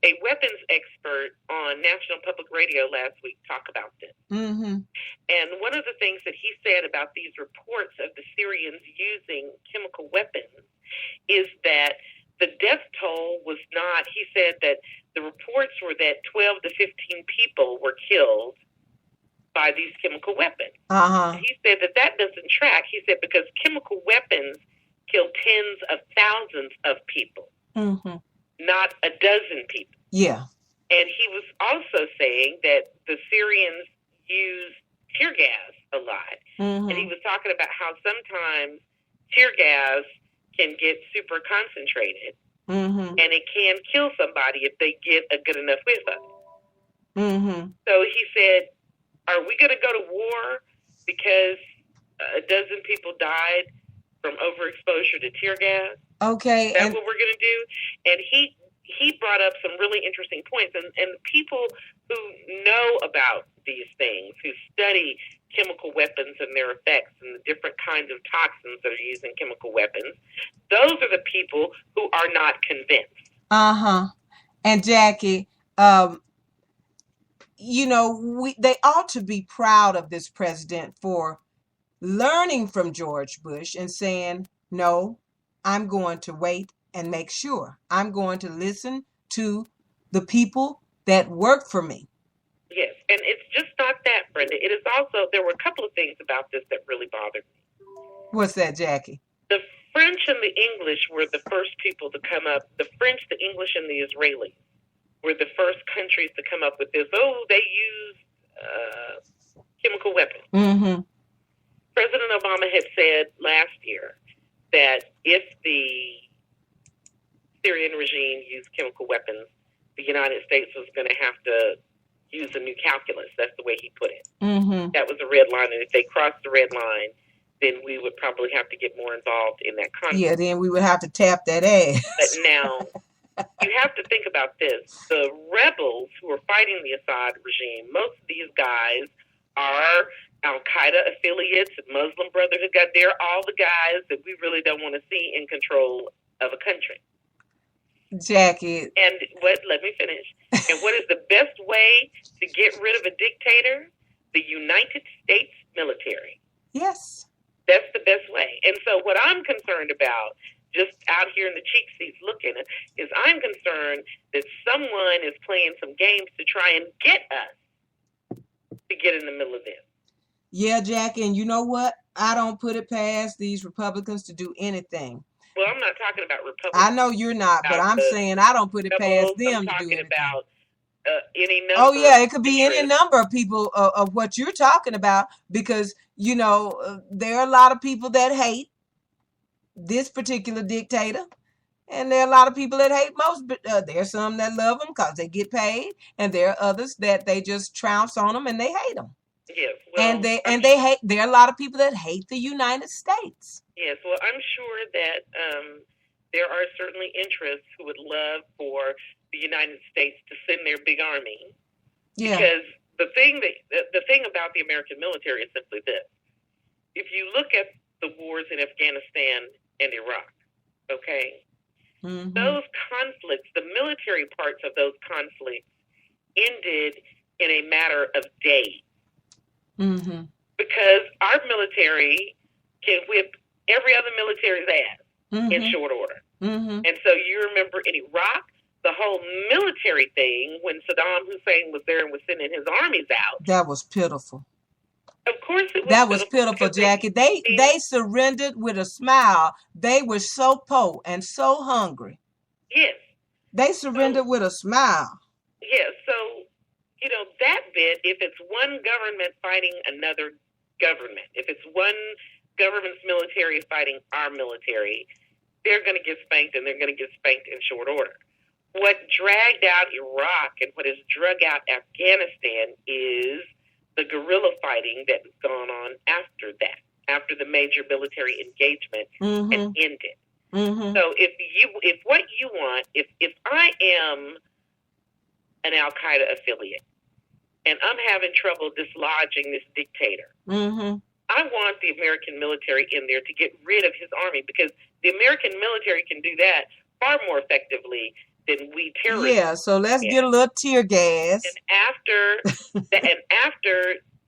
a weapons expert on National Public Radio last week talk about this.
Mm-hmm.
And one of the things that he said about these reports of the Syrians using chemical weapons is that the death toll was not, he said that the reports were that 12 to 15 people were killed by these chemical weapons.
Uh-huh.
He said that doesn't track. He said because chemical weapons kill tens of thousands of people, not a dozen people.
Yeah.
And he was also saying that the Syrians use tear gas a lot. And he was talking about how sometimes tear gas can get super concentrated, and it can kill somebody if they get a good enough whiff of it. So he said, are we going to go to war because a dozen people died from overexposure to tear gas?
Okay.
That's what we're going to do? And he brought up some really interesting points. And the people who know about these things, who study chemical weapons and their effects and the different kinds of toxins that are used in chemical weapons, those are the people who are not convinced.
Uh-huh. And Jackie, you know, they ought to be proud of this president for learning from George Bush and saying, no, I'm going to wait and make sure. I'm going to listen to the people that work for me.
Yes, and it's just not that, Brenda. It is also, there were a couple of things about this that really bothered me.
What's that, Jackie?
The French and the English were the first people to come up. The French, the English, and the Israelis were the first countries to come up with this. Oh, they used chemical weapons. President Obama had said last year that if the Syrian regime used chemical weapons, the United States was going to have to use a new calculus. That's the way he put it. That was a red line, and if they crossed the red line, then we would probably have to get more involved in that conflict.
Yeah, then we would have to tap that ass.
But now, you have to think about this. The rebels who are fighting the Assad regime, most of these guys are Al-Qaeda affiliates, Muslim Brotherhood guys. They're all the guys that we really don't want to see in control of a country.
Jackie.
And let me finish. And what is the best way to get rid of a dictator? The United States military.
Yes.
That's the best way. And so what I'm concerned about, just out here in the cheek seats looking, is I'm concerned that someone is playing some games to try and get us to get in the middle of this.
Yeah, Jackie, and you know what? I don't put it past these Republicans to do anything.
Well, I'm not talking about Republicans.
I know you're not, but I'm saying I don't put it past them to do anything.
About any number.
Oh, yeah, it could be any number of people of what you're talking about, because, you know, there are a lot of people that hate this particular dictator, and there are a lot of people that hate most. There are some that love them because they get paid, and there are others that they just trounce on them and they hate them.
Yes. Well,
and they hate. There are a lot of people that hate the United States.
Yes. Well, I'm sure that there are certainly interests who would love for the United States to send their big army.
Yeah.
Because the thing about the American military is simply this: if you look at the wars in Afghanistan and Iraq, okay, those conflicts, the military parts of those conflicts, ended in a matter of days. Because our military can whip every other military's ass in short order. And so you remember in Iraq, the whole military thing, when Saddam Hussein was there and was sending his armies out.
That was pitiful.
Of course it was.
That was pitiful, Jackie. They surrendered with a smile. They were so poor and so hungry.
Yes.
They surrendered with a smile.
Yes. So, you know, that bit, if it's one government fighting another government, if it's one government's military fighting our military, they're going to get spanked, and they're going to get spanked in short order. What dragged out Iraq and what has dragged out Afghanistan is the guerrilla fighting that has gone on after that, after the major military engagement has ended. So if what you want, if I am an Al Qaeda affiliate and I'm having trouble dislodging this dictator, I want the American military in there to get rid of his army, because the American military can do that far more effectively than we terrorists.
Yeah, so let's get a little tear gas.
And after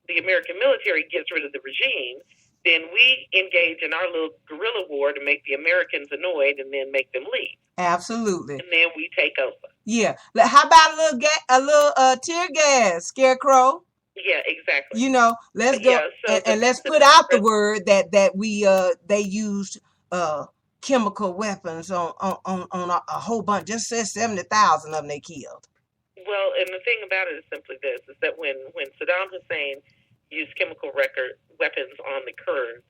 the American military gets rid of the regime, then we engage in our little guerrilla war to make the Americans annoyed and then make them leave.
Absolutely.
And then we take over.
Yeah. How about a little tear gas, Scarecrow?
Yeah, exactly.
You know, let's go and let's put out the word that they used chemical weapons on a whole bunch. Just says 70,000 of them they killed.
Well, and the thing about it is simply this: is that when Saddam Hussein used chemical weapons on the Kurds,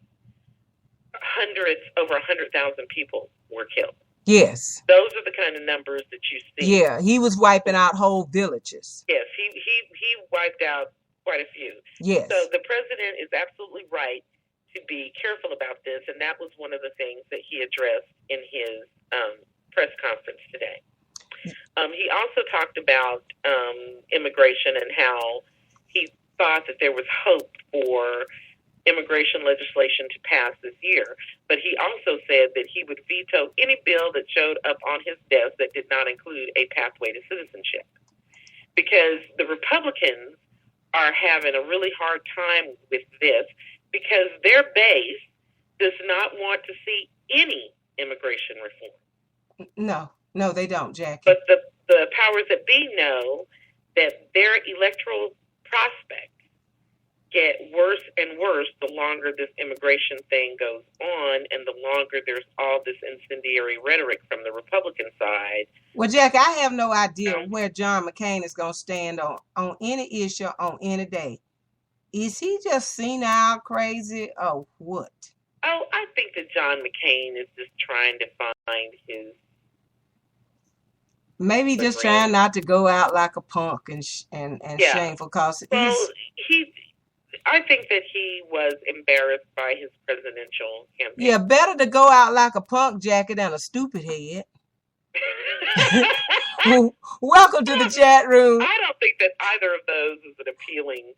over 100,000 people were killed. Yes. Those are the kind of numbers that you see.
Yeah, he was wiping out whole villages.
Yes, he wiped out quite a few.
Yes.
So the president is absolutely right to be careful about this, and that was one of the things that he addressed in his press conference today. He also talked about immigration and how he thought that there was hope for immigration legislation to pass this year, but he also said that he would veto any bill that showed up on his desk that did not include a pathway to citizenship, because the Republicans are having a really hard time with this, because their base does not want to see any immigration reform.
No, they don't, Jackie.
But the powers that be know that their electoral prospects get worse and worse the longer this immigration thing goes on, and the longer there's all this incendiary rhetoric from the Republican side.
Well, Jack, I have no idea where John McCain is going to stand on any issue on any day. Is he just senile, crazy, or what?
Oh, I think that John McCain is just trying to find his...
Maybe just trying not to go out like a punk and shameful. Cause
I think that he was embarrassed by his presidential campaign.
Yeah, better to go out like a punk jacket than a stupid head. Welcome to the chat room.
I don't think that either of those is an appealing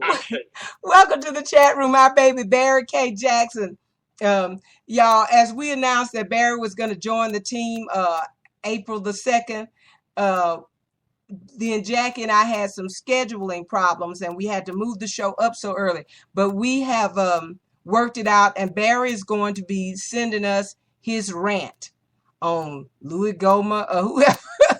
option.
Welcome to the chat room, our baby Barry K. Jackson. Y'all, as we announced that Barry was going to join the team April the 2nd, then Jackie and I had some scheduling problems and we had to move the show up so early. But we have worked it out, and Barry is going to be sending us his rant on Louis Gohmert or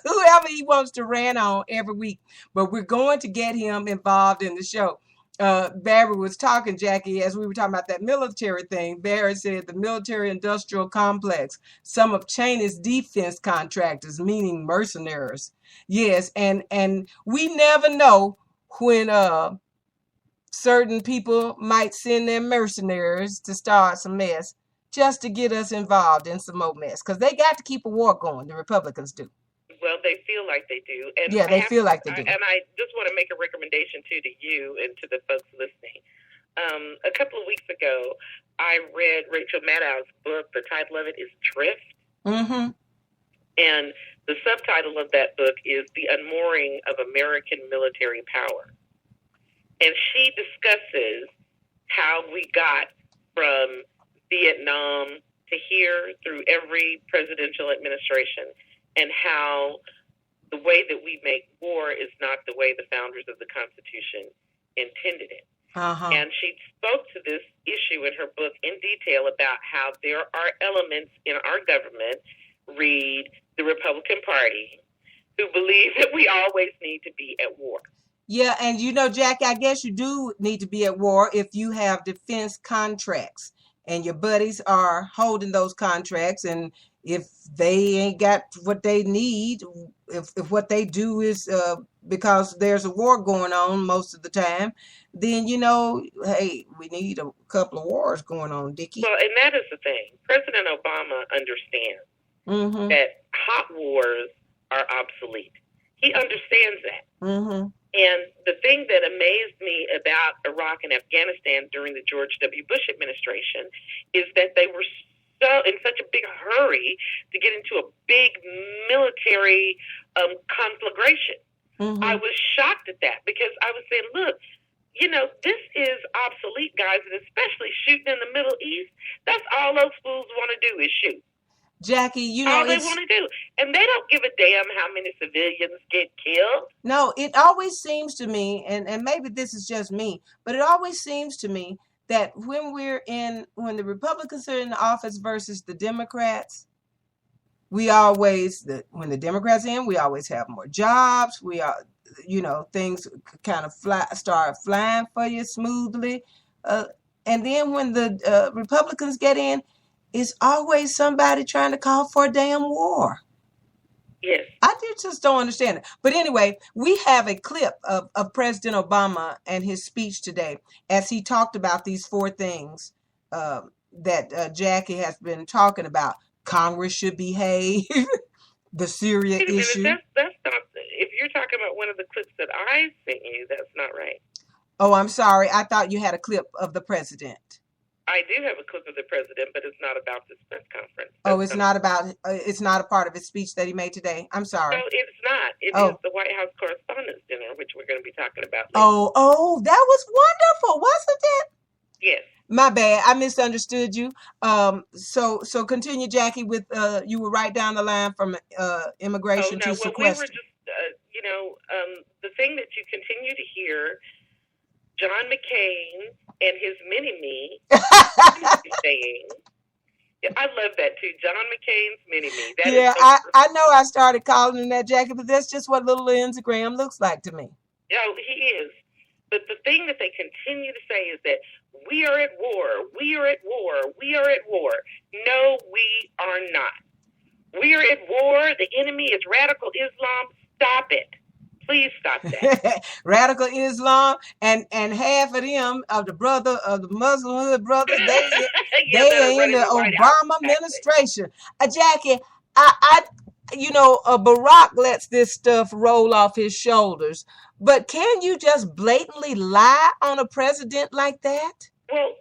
whoever he wants to rant on every week. But we're going to get him involved in the show. Barry was talking, Jackie, as we were talking about that military thing. Barry said the military-industrial complex, some of Cheney's defense contractors, meaning mercenaries. Yes, and we never know when certain people might send their mercenaries to start some mess just to get us involved in some more mess, because they got to keep a war going. The Republicans do.
Well, they feel like they do. And
Yeah, they feel like they do.
And I just want to make a recommendation, too, to you and to the folks listening. A couple of weeks ago, I read Rachel Maddow's book. The title of it is Drift.
Mm-hmm.
And the subtitle of that book is The Unmooring of American Military Power. And she discusses how we got from Vietnam to here through every presidential administration, and how the way that we make war is not the way the founders of the Constitution intended it.
Uh-huh.
And she spoke to this issue in her book in detail about how there are elements in our government, read the Republican Party, who believe that we always need to be at war.
Yeah, and you know, Jackie, I guess you do need to be at war if you have defense contracts and your buddies are holding those contracts, and if they ain't got what they need, if what they do is because there's a war going on most of the time, then, you know, hey, we need a couple of wars going on, Dickie.
Well, and that is the thing. President Obama understands that hot wars are obsolete. He understands that.
Mm-hmm.
And the thing that amazed me about Iraq and Afghanistan during the George W. Bush administration is that they were so in such a big hurry to get into a big military conflagration.
Mm-hmm.
I was shocked at that because I was saying, look, you know, this is obsolete, guys, and especially shooting in the Middle East. That's all those fools want to do is shoot.
Jackie, you know,
all they want to do. And they don't give a damn how many civilians get killed.
No, it always seems to me, and maybe this is just me, but it always seems to me that when the Republicans are in the office versus the Democrats, when the Democrats are in, we always have more jobs. We are, you know, things kind of start flying for you smoothly. And then when the Republicans get in, it's always somebody trying to call for a damn war.
Yes.
I just don't understand it. But anyway, we have a clip of President Obama and his speech today as he talked about these four things that Jackie has been talking about. Congress should behave, the Syria issue.
That's not, if you're talking about one of the clips that I sent you, that's not right.
Oh, I'm sorry. I thought you had a clip of the president.
I do have a clip of the president, but it's not about this press conference.
It's not about, it's not a part of his speech that he made today. I'm sorry.
No, it's not. It is the White House Correspondents' Dinner, which we're going to be talking about later.
Oh, that was wonderful, wasn't it?
Yes.
My bad. I misunderstood you. So continue, Jackie, with, you were right down the line from immigration to sequester.
We were just, the thing that you continue to hear, John McCain and his mini-me saying, I love that too, John McCain's mini-me.
Yeah, I know I started calling him that, Jackie, but that's just what little Lindsey Graham looks like to me.
Yeah, he is. But the thing that they continue to say is that we are at war, we are at war, we are at war. No, we are not. We are at war. The enemy is radical Islam. Stop it. Please stop that.
Radical Islam and half of them of the Muslim brothers, they are in the Obama administration. Jackie, I Barack lets this stuff roll off his shoulders, but can you just blatantly lie on a president like that?
Well,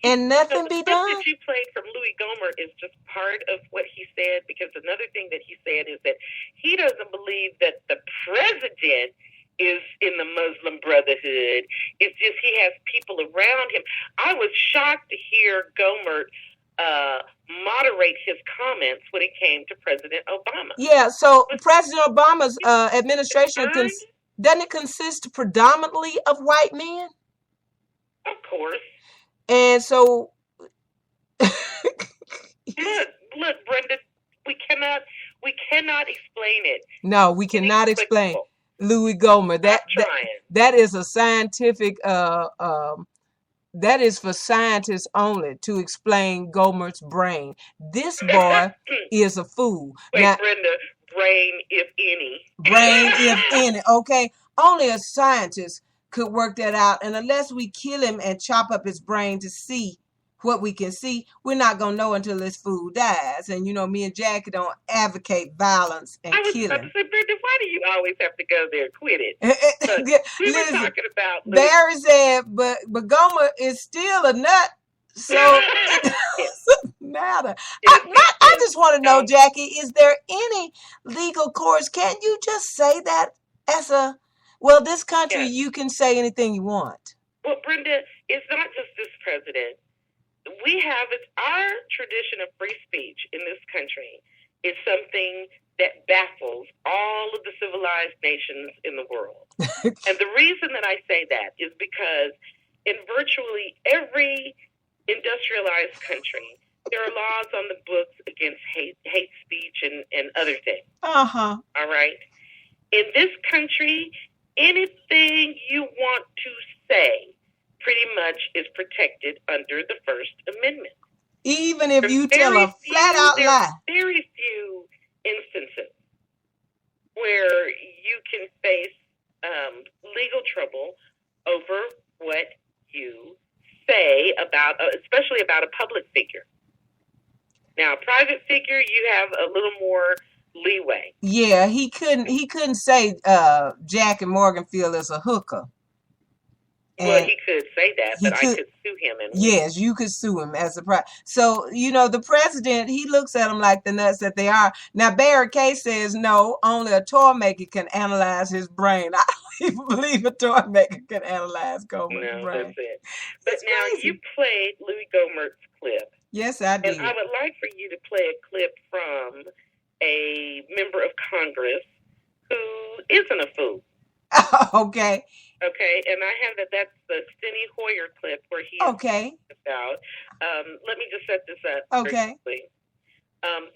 and nothing be done?
The clip that you played from Louis Gohmert is just part of what he said, because another thing that he said is that he doesn't believe that the president is in the Muslim Brotherhood. It's just he has people around him. I was shocked to hear Gohmert moderate his comments when it came to President Obama.
Yeah, so President Obama's administration, doesn't it consist predominantly of white men?
Of course.
And so,
look, Brenda, we cannot explain it.
No, we cannot explain Louis Gohmert. That is a scientific. That is for scientists only to explain Gohmert's brain. This boy is a fool.
Wait,
now,
Brenda, brain if any.
Brain if any. Okay, only a scientist could work that out, and unless we kill him and chop up his brain to see what we can see, we're not going to know until this fool dies. And, you know, me and Jackie don't advocate violence and
I was about
killing.
to say, Brenda, why do you always have to go there? Quit it. But we were talking about
Barry said, but Gomer is still a nut, so it doesn't matter. I just want to know, Jackie, is there any legal course? Can you just say that as a, well, this country, you can say anything you want?
Well, Brenda, it's not just this president. We have our tradition of free speech in this country is something that baffles all of the civilized nations in the world. And the reason that I say that is because in virtually every industrialized country, there are laws on the books against hate speech and other things.
Uh-huh.
All right? In this country, anything you want to say pretty much is protected under the First Amendment.
Even if you tell a flat-out lie.
Very few instances where you can face legal trouble over what you say about, especially about a public figure. Now, a private figure, you have a little more leeway.
Yeah, he couldn't say Jack and Morganfield is a hooker.
Well, he could say that, but I could sue him.
Yes, you could sue him as a So, you know, the president, he looks at them like the nuts that they are. Now, Barry Kay says, no, only a toy maker can analyze his brain. I don't even believe a toy maker can analyze Gomer's brain.
That's it. But now, you played Louis Gohmert's clip.
Yes, I did.
And I would like for you to play a clip from a member of Congress who isn't a fool.
Okay.
Okay, and I have that's the Steny Hoyer clip where he
is
about. Let me just set this up.
Okay.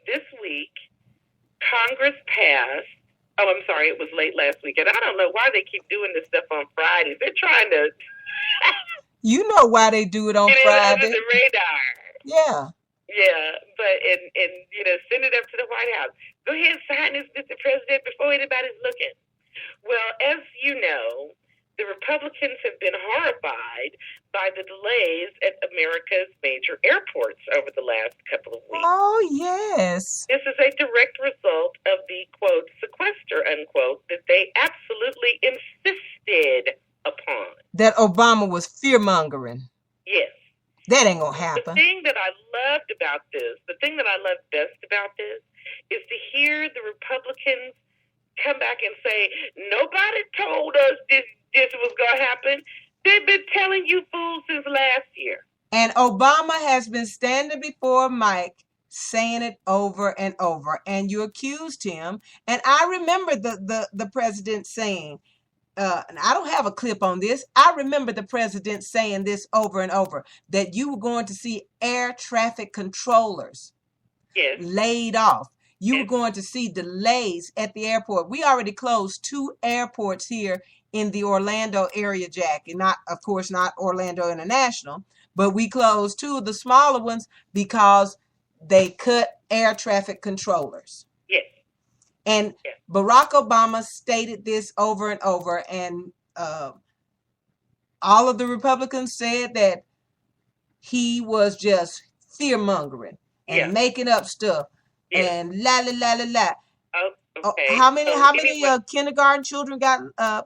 This week, Congress passed. Oh, I'm sorry, it was late last week, and I don't know why they keep doing this stuff on Fridays. They're trying to.
You know why they do it on Friday?
Under the radar.
Yeah.
Yeah, but and send it up to the White House. Go ahead and sign this, Mr. President, before anybody's looking. Well, as you know, the Republicans have been horrified by the delays at America's major airports over the last couple of weeks.
Oh, yes.
This is a direct result of the, quote, sequester, unquote, that they absolutely insisted upon.
That Obama was fear-mongering.
Yes.
That ain't gonna happen.
The thing that I loved about this, the thing that I loved best about this, is to hear the Republicans come back and say, nobody told us this was going to happen. They've been telling you fools since last year.
And Obama has been standing before Mike saying it over and over. And you accused him. And I remember the president saying, and I don't have a clip on this. I remember the president saying this over and over, that you were going to see air traffic controllers laid off. You were going to see delays at the airport. We already closed 2 airports here in the Orlando area, Jackie. Not, of course, not Orlando International, but we closed 2 of the smaller ones because they cut air traffic controllers.
Yes.
And Barack Obama stated this over and over, and all of the Republicans said that he was just fear-mongering and making up stuff. And la la la la la.
Oh, okay.
How many kindergarten children got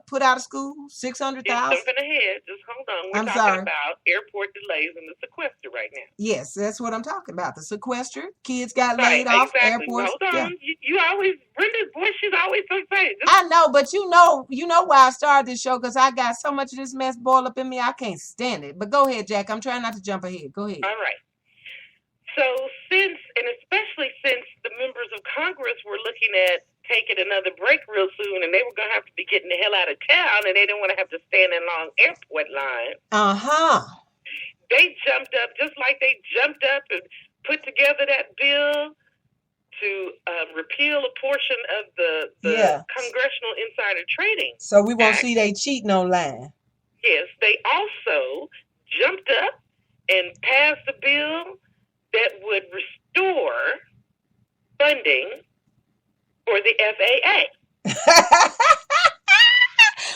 put out of school? 600,000.
Jumping ahead. Just hold on. We're talking about airport delays and the sequester right now.
Yes, that's what I'm talking about. The sequester. Kids got laid off.
Exactly.
Airports.
Hold on.
Yeah.
You always, Brenda's voice, she's always so excited.
I know, but you know why I started this show, because I got so much of this mess boiled up in me, I can't stand it. But go ahead, Jack. I'm trying not to jump ahead. Go ahead.
All right. So especially since the members of Congress were looking at taking another break real soon, and they were going to have to be getting the hell out of town, and they didn't want to have to stand in long airport lines. They jumped up, just like they jumped up and put together that bill to repeal a portion of the congressional insider trading.
So we won't see they cheating online.
Yes, they also jumped up and passed a bill that would restore funding for the FAA.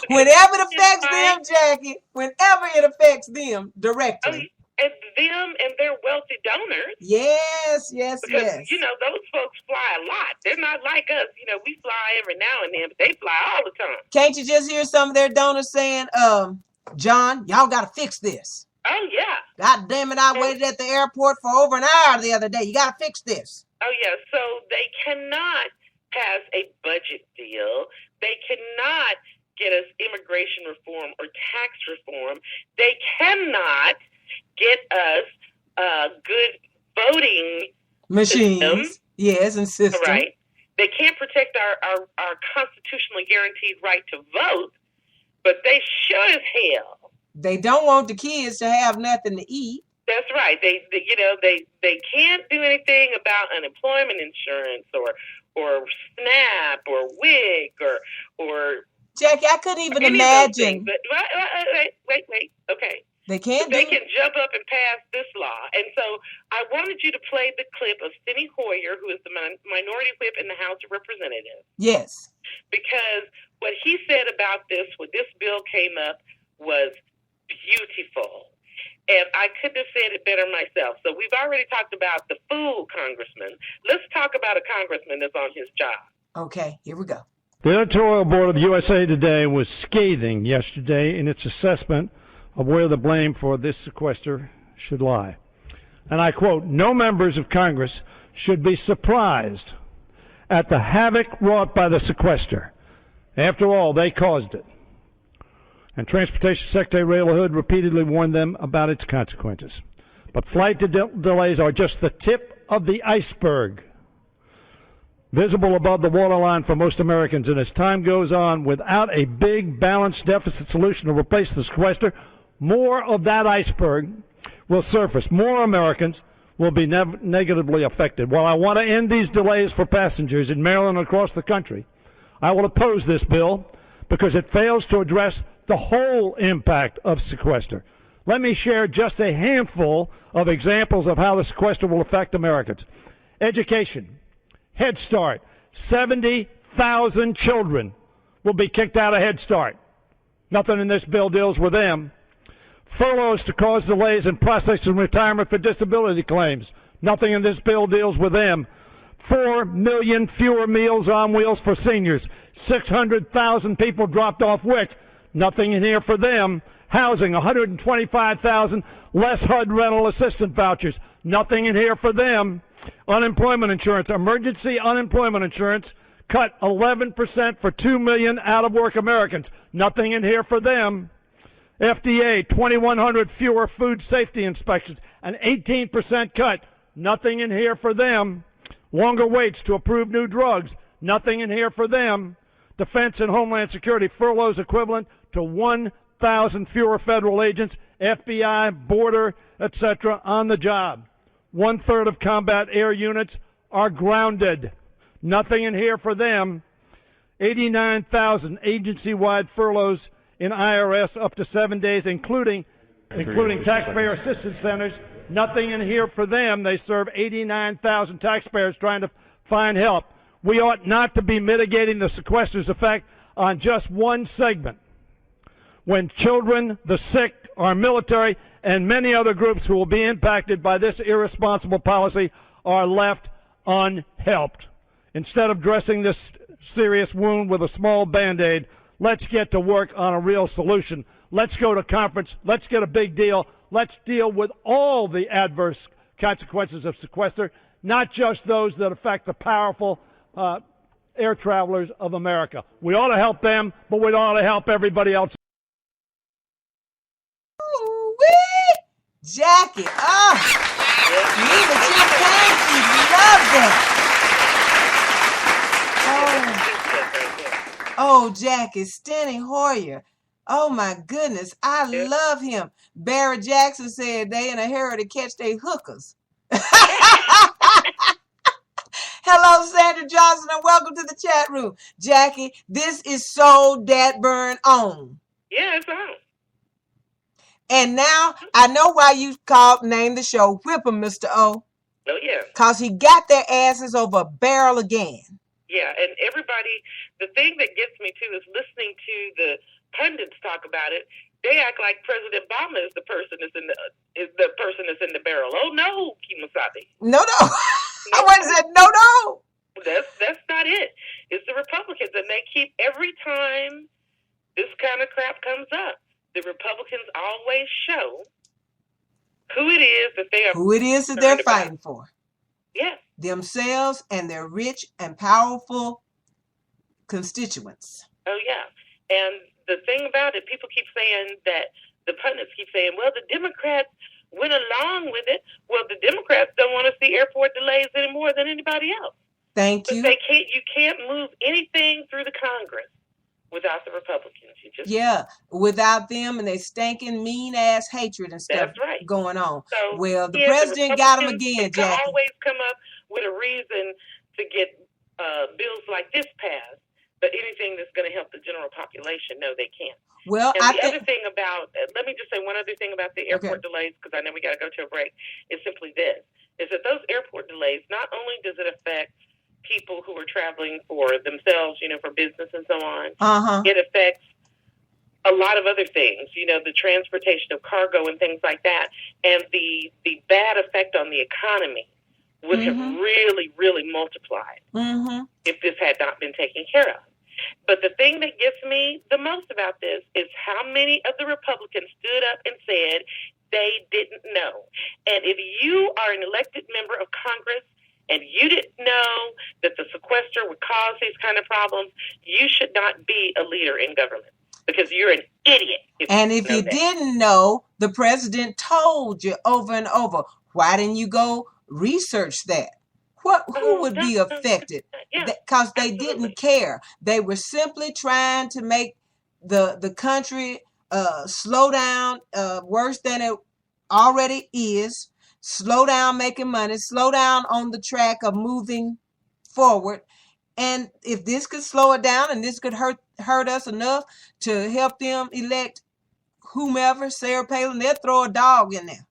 Whenever it affects them, Jackie, whenever it affects them directly.
and them and their wealthy donors.
Yes.
Because, those folks fly a lot. They're not like us. We fly every now and then, but they fly all the time.
Can't you just hear some of their donors saying, John, y'all got to fix this.
Oh, yeah.
God damn it, I waited at the airport for over an hour the other day. You got to fix this.
Oh, yeah. So they cannot pass a budget deal. They cannot get us immigration reform or tax reform. They cannot get us good voting
machines.
System.
Yes, and systems.
Right. They can't protect our constitutionally guaranteed right to vote, but they sure as hell.
They don't want the kids to have nothing to eat.
That's right. They can't do anything about unemployment insurance or SNAP or WIC or
Jackie, I couldn't even imagine.
But wait. Okay.
They can't.
They can jump up and pass this law. And so I wanted you to play the clip of Steny Hoyer, who is the minority whip in the House of Representatives.
Yes.
Because what he said about this when this bill came up was beautiful. And I couldn't have said it better myself. So we've already talked about the fool congressman. Let's talk about a congressman that's on his job.
Okay, here we go.
The editorial board of USA Today was scathing yesterday in its assessment of where the blame for this sequester should lie. And I quote, "No members of Congress should be surprised at the havoc wrought by the sequester. After all, they caused it." And Transportation Secretary Ray LaHood repeatedly warned them about its consequences. But flight delays are just the tip of the iceberg, visible above the waterline for most Americans. And as time goes on, without a big balanced deficit solution to replace the sequester, more of that iceberg will surface. More Americans will be negatively affected. While I want to end these delays for passengers in Maryland and across the country, I will oppose this bill because it fails to address the whole impact of sequester. Let me share just a handful of examples of how the sequester will affect Americans. Education, Head Start. 70,000 children will be kicked out of Head Start. Nothing in this bill deals with them. Furloughs to cause delays in processing retirement for disability claims. Nothing in this bill deals with them. 4 million fewer Meals on Wheels for seniors. 600,000 people dropped off WIC. Nothing in here for them. Housing, 125,000 less HUD rental assistance vouchers. Nothing in here for them. Unemployment insurance, emergency unemployment insurance, cut 11% for 2 million out-of-work Americans. Nothing in here for them. FDA, 2,100 fewer food safety inspections, an 18% cut. Nothing in here for them. Longer waits to approve new drugs. Nothing in here for them. Defense and Homeland Security furloughs equivalent to 1,000 fewer federal agents, FBI, border, etc. on the job. 1/3 of combat air units are grounded. Nothing in here for them. 89,000 agency-wide furloughs in IRS up to 7 days, including taxpayer assistance centers. Nothing in here for them. They serve 89,000 taxpayers trying to find help. We ought not to be mitigating the sequester's effect on just one segment, when children, the sick, our military, and many other groups who will be impacted by this irresponsible policy are left unhelped. Instead of dressing this serious wound with a small Band-Aid, let's get to work on a real solution. Let's go to conference. Let's get a big deal. Let's deal with all the adverse consequences of sequester, not just those that affect the powerful air travelers of America. We ought to help them, but we ought to help everybody else.
Ooh-wee! Jackie, me the chimpanzee, love that. Oh, Jackie, Steny Hoyer. Oh my goodness, I love him. Barry Jackson said they in a hurry to catch their hookers. Hello, Sandra Johnson, and welcome to the chat room. Jackie, this is so dat burn on.
Yeah, it's on.
And now I know why you named the show Whip 'em, Mr. O.
Oh, yeah.
Because he got their asses over a barrel again.
Yeah, and everybody, the thing that gets me too is listening to the pundits talk about it. They act like President Obama is the person that's in the barrel. Oh no, Kemosabe.
No. I said no.
That's not it. It's the Republicans, and they keep every time this kind of crap comes up, the Republicans always show who it is that they're
fighting for.
Yes.
Themselves and their rich and powerful constituents.
Oh yeah. And the thing about it, people keep saying that, the pundits keep saying, well, the Democrats went along with it. Well, the Democrats don't want to see airport delays any more than anybody else.
Thank you.
But you can't move anything through the Congress without the Republicans.
Without them and their stinking mean ass hatred and stuff going on.
So,
well, the president got them again, Jack.
Always come up with a reason to get bills like this passed, but anything that's going to help the general population, no, they can't.
Well,
and other thing about, let me just say one other thing about the airport delays, because I know we got to go to a break, is simply this, is that those airport delays, not only does it affect people who are traveling for themselves, for business and so on, it affects a lot of other things, the transportation of cargo and things like that, and the bad effect on the economy would have really, really multiplied if this had not been taken care of. But the thing that gets me the most about this is how many of the Republicans stood up and said they didn't know. And if you are an elected member of Congress and you didn't know that the sequester would cause these kind of problems, you should not be a leader in government because you're an idiot.
If you didn't know, the president told you over and over. Why didn't you go research that? Who would be affected? Because they didn't care. They were simply trying to make the country slow down worse than it already is. Slow down making money. Slow down on the track of moving forward. And if this could slow it down and this could hurt us enough to help them elect whomever, Sarah Palin, they'll throw a dog in there.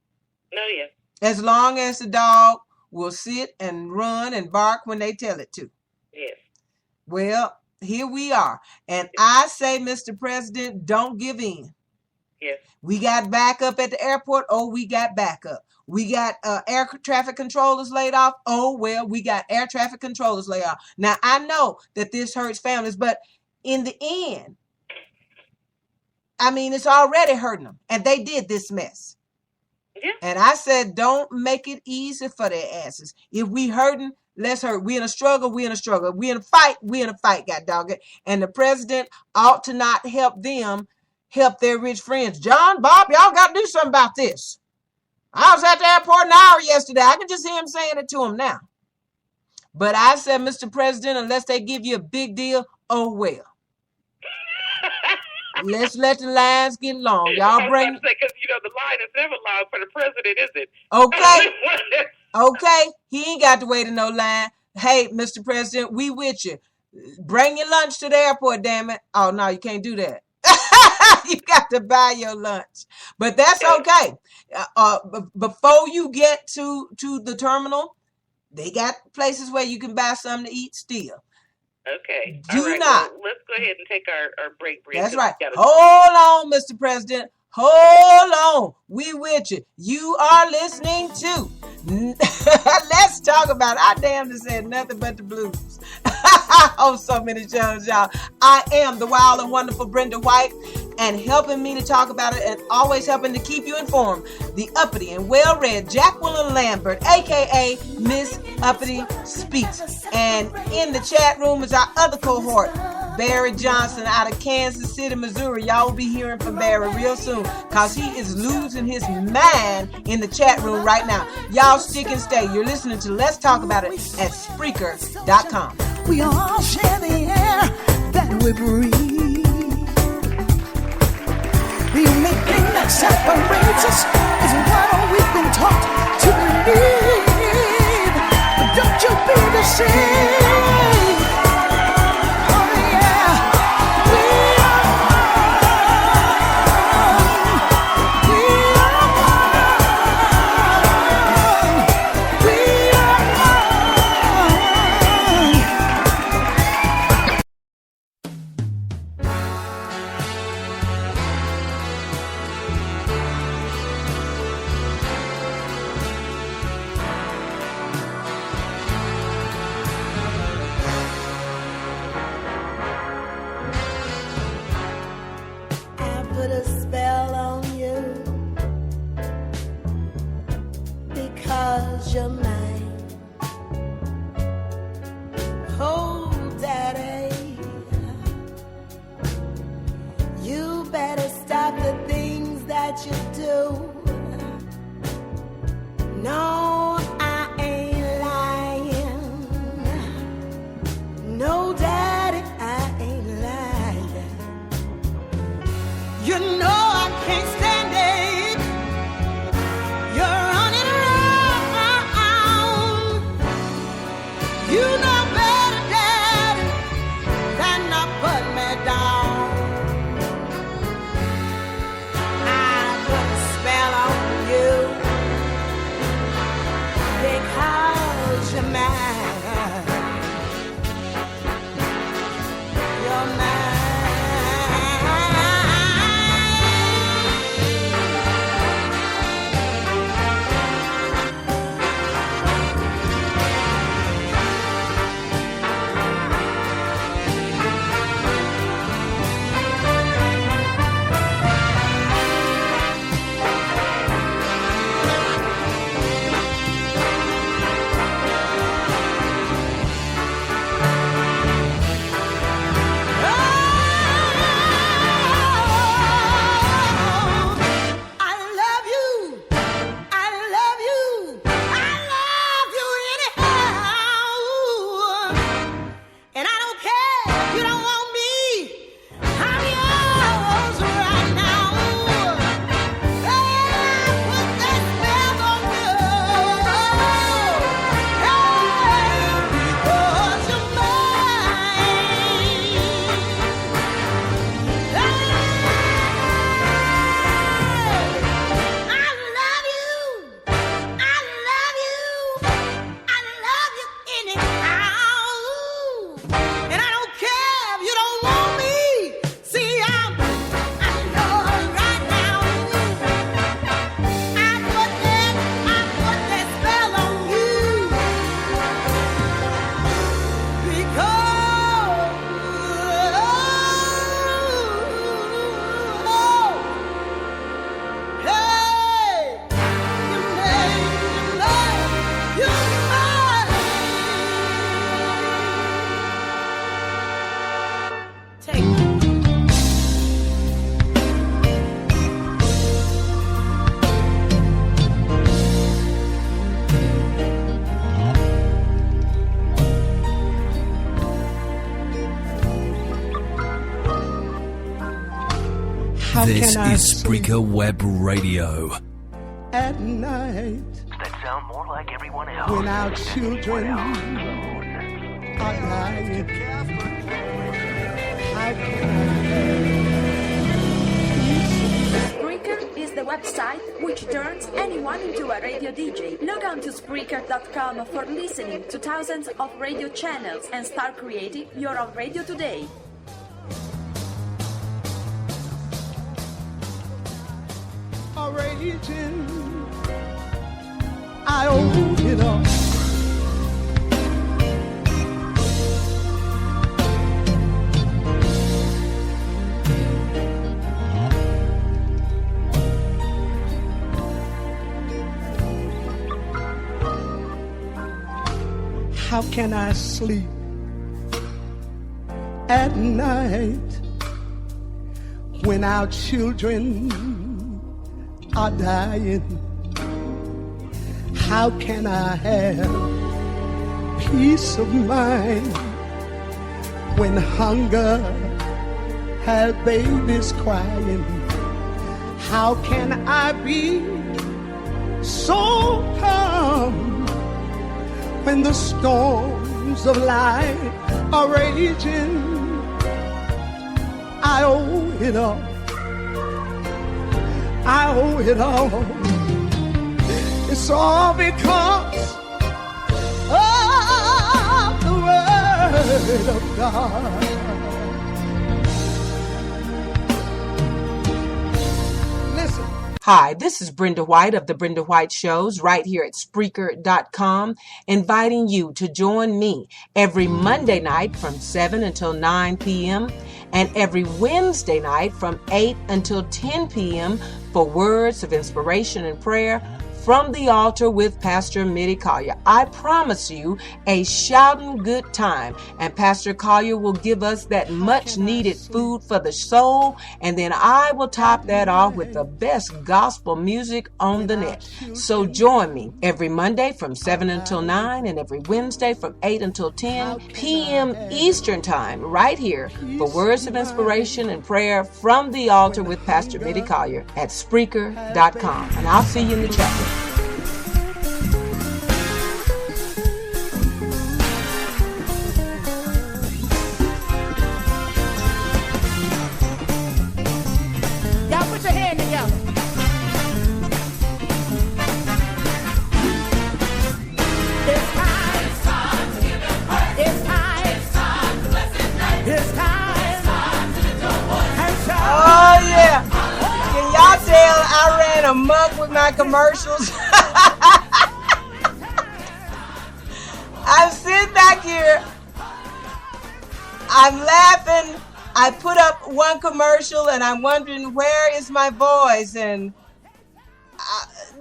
No, yeah.
As long as the dog will sit and run and bark when they tell it to.
Yes.
Well, here we are. And I say, Mr. President, don't give in.
Yes.
We got backup at the airport. Oh, we got backup. We got air traffic controllers laid off. Oh, well, we got air traffic controllers laid off. Now, I know that this hurts families, but in the end, it's already hurting them. And they did this mess.
Yeah.
And I said, don't make it easy for their asses. If we hurting, let's hurt. We in a struggle, we in a struggle. We in a fight, God dog it. And the president ought to not help them help their rich friends. John, Bob, y'all got to do something about this. I was at the airport an hour yesterday. I can just hear him saying it to him now. But I said, Mr. President, unless they give you a big deal, oh well. Let's let the lines get long. Y'all bring.
Because the line is never long for the president, is it?
Okay. Okay. He ain't got to wait in no line. Hey, Mr. President, we with you. Bring your lunch to the airport, damn it. Oh no, you can't do that. You got to buy your lunch, but that's okay. Before you get to the terminal, they got places where you can buy something to eat still.
Okay.
Do
all right.
not.
Well, let's go ahead and take our break.
That's right. Hold on, Mr. President. Hold on. We with you. You are listening to Let's Talk About It. I damn near said nothing but the blues. On so many shows, y'all. I am the wild and wonderful Brenda White, and helping me to talk about it and always helping to keep you informed, the uppity and well-read Jacqueline Lambert, a.k.a. Miss Uppity Speaks. And in the chat room is our other cohort, Barry Johnson out of Kansas City, Missouri. Y'all will be hearing from Barry real soon because he is losing his mind in the chat room right now. Y'all stick and stay. You're listening to Let's Talk About It at Spreaker.com.
We all share the air that we breathe. The only thing that separates us is what we've been taught to believe. But don't you be deceived.
This is Spreaker Web Radio.
At night,
That sound more like everyone else.
when our children are dying, how
Spreaker is the website which turns anyone into a radio DJ. Log on to Spreaker.com for listening to thousands of radio channels and start creating your own radio today.
are raging, I owe it all. How can I sleep at night when our children are dying? How can I have peace of mind when hunger has babies crying? How can I be so calm when the storms of life are raging? I owe it all. I owe it all. It's all because of the word of God. Listen.
Hi, this is Brenda White of The Brenda White Shows right here at Spreaker.com, inviting you to join me every Monday night from 7 until 9 p.m. and every Wednesday night from 8 until 10 p.m. for words of inspiration and prayer from the altar with Pastor Mitty Collier. I promise you a shouting good time, and Pastor Collier will give us that much needed food for the soul, and then I will top that off with the best gospel music on the net. So join me every Monday from 7 until 9 and every Wednesday from 8 until 10 p.m. Eastern Time right here for words of inspiration and prayer from the altar with Pastor Mitty Collier at Spreaker.com. And I'll see you in the chat room.
Y'all put your hand together. It's time. It's time. It's time. It's time.
Oh, yeah. Can y'all tell I ran amok with my commercials? I'm sitting back here. I'm laughing. I put up one commercial and I'm wondering, where is my voice? And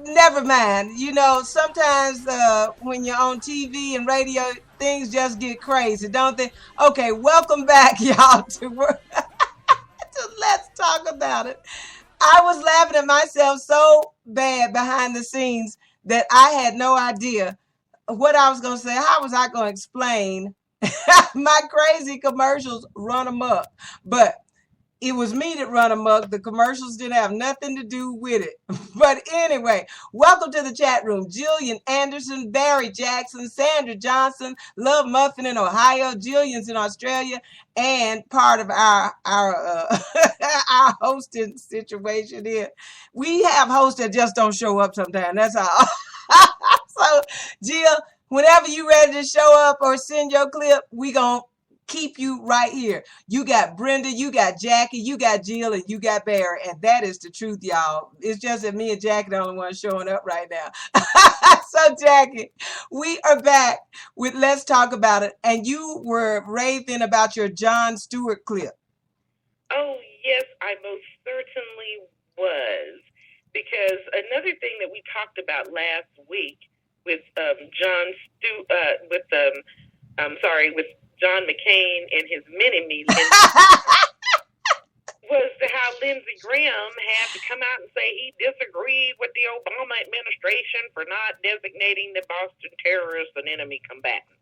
never mind. You know, sometimes when you're on TV and radio, things just get crazy, don't they? Okay, welcome back, y'all, to Let's Talk About It. I was laughing at myself so bad behind the scenes that I had no idea what I was going to say. How was I going to explain my crazy commercials run amok? But it was me that run amok. The commercials didn't have nothing to do with it. But anyway, welcome to the chat room. Jillian Anderson, Barry Jackson, Sandra Johnson, Love Muffin in Ohio, Jillian's in Australia, and part of our our hosting situation here. We have hosts that just don't show up sometimes. That's all. So, Jill, whenever you ready to show up or send your clip, we gonna keep you right here. You got Brenda, you got Jackie, you got Jill, and you got Barry, and that is the truth, y'all. It's just that me and Jackie are the only ones showing up right now. So, Jackie, we are back with Let's Talk About It, and you were raving about your Jon Stewart clip.
Oh, yes, I most certainly was. Because another thing that we talked about last week with with John McCain and his mini-me was how Lindsey Graham had to come out and say he disagreed with the Obama administration for not designating the Boston terrorists an enemy combatant.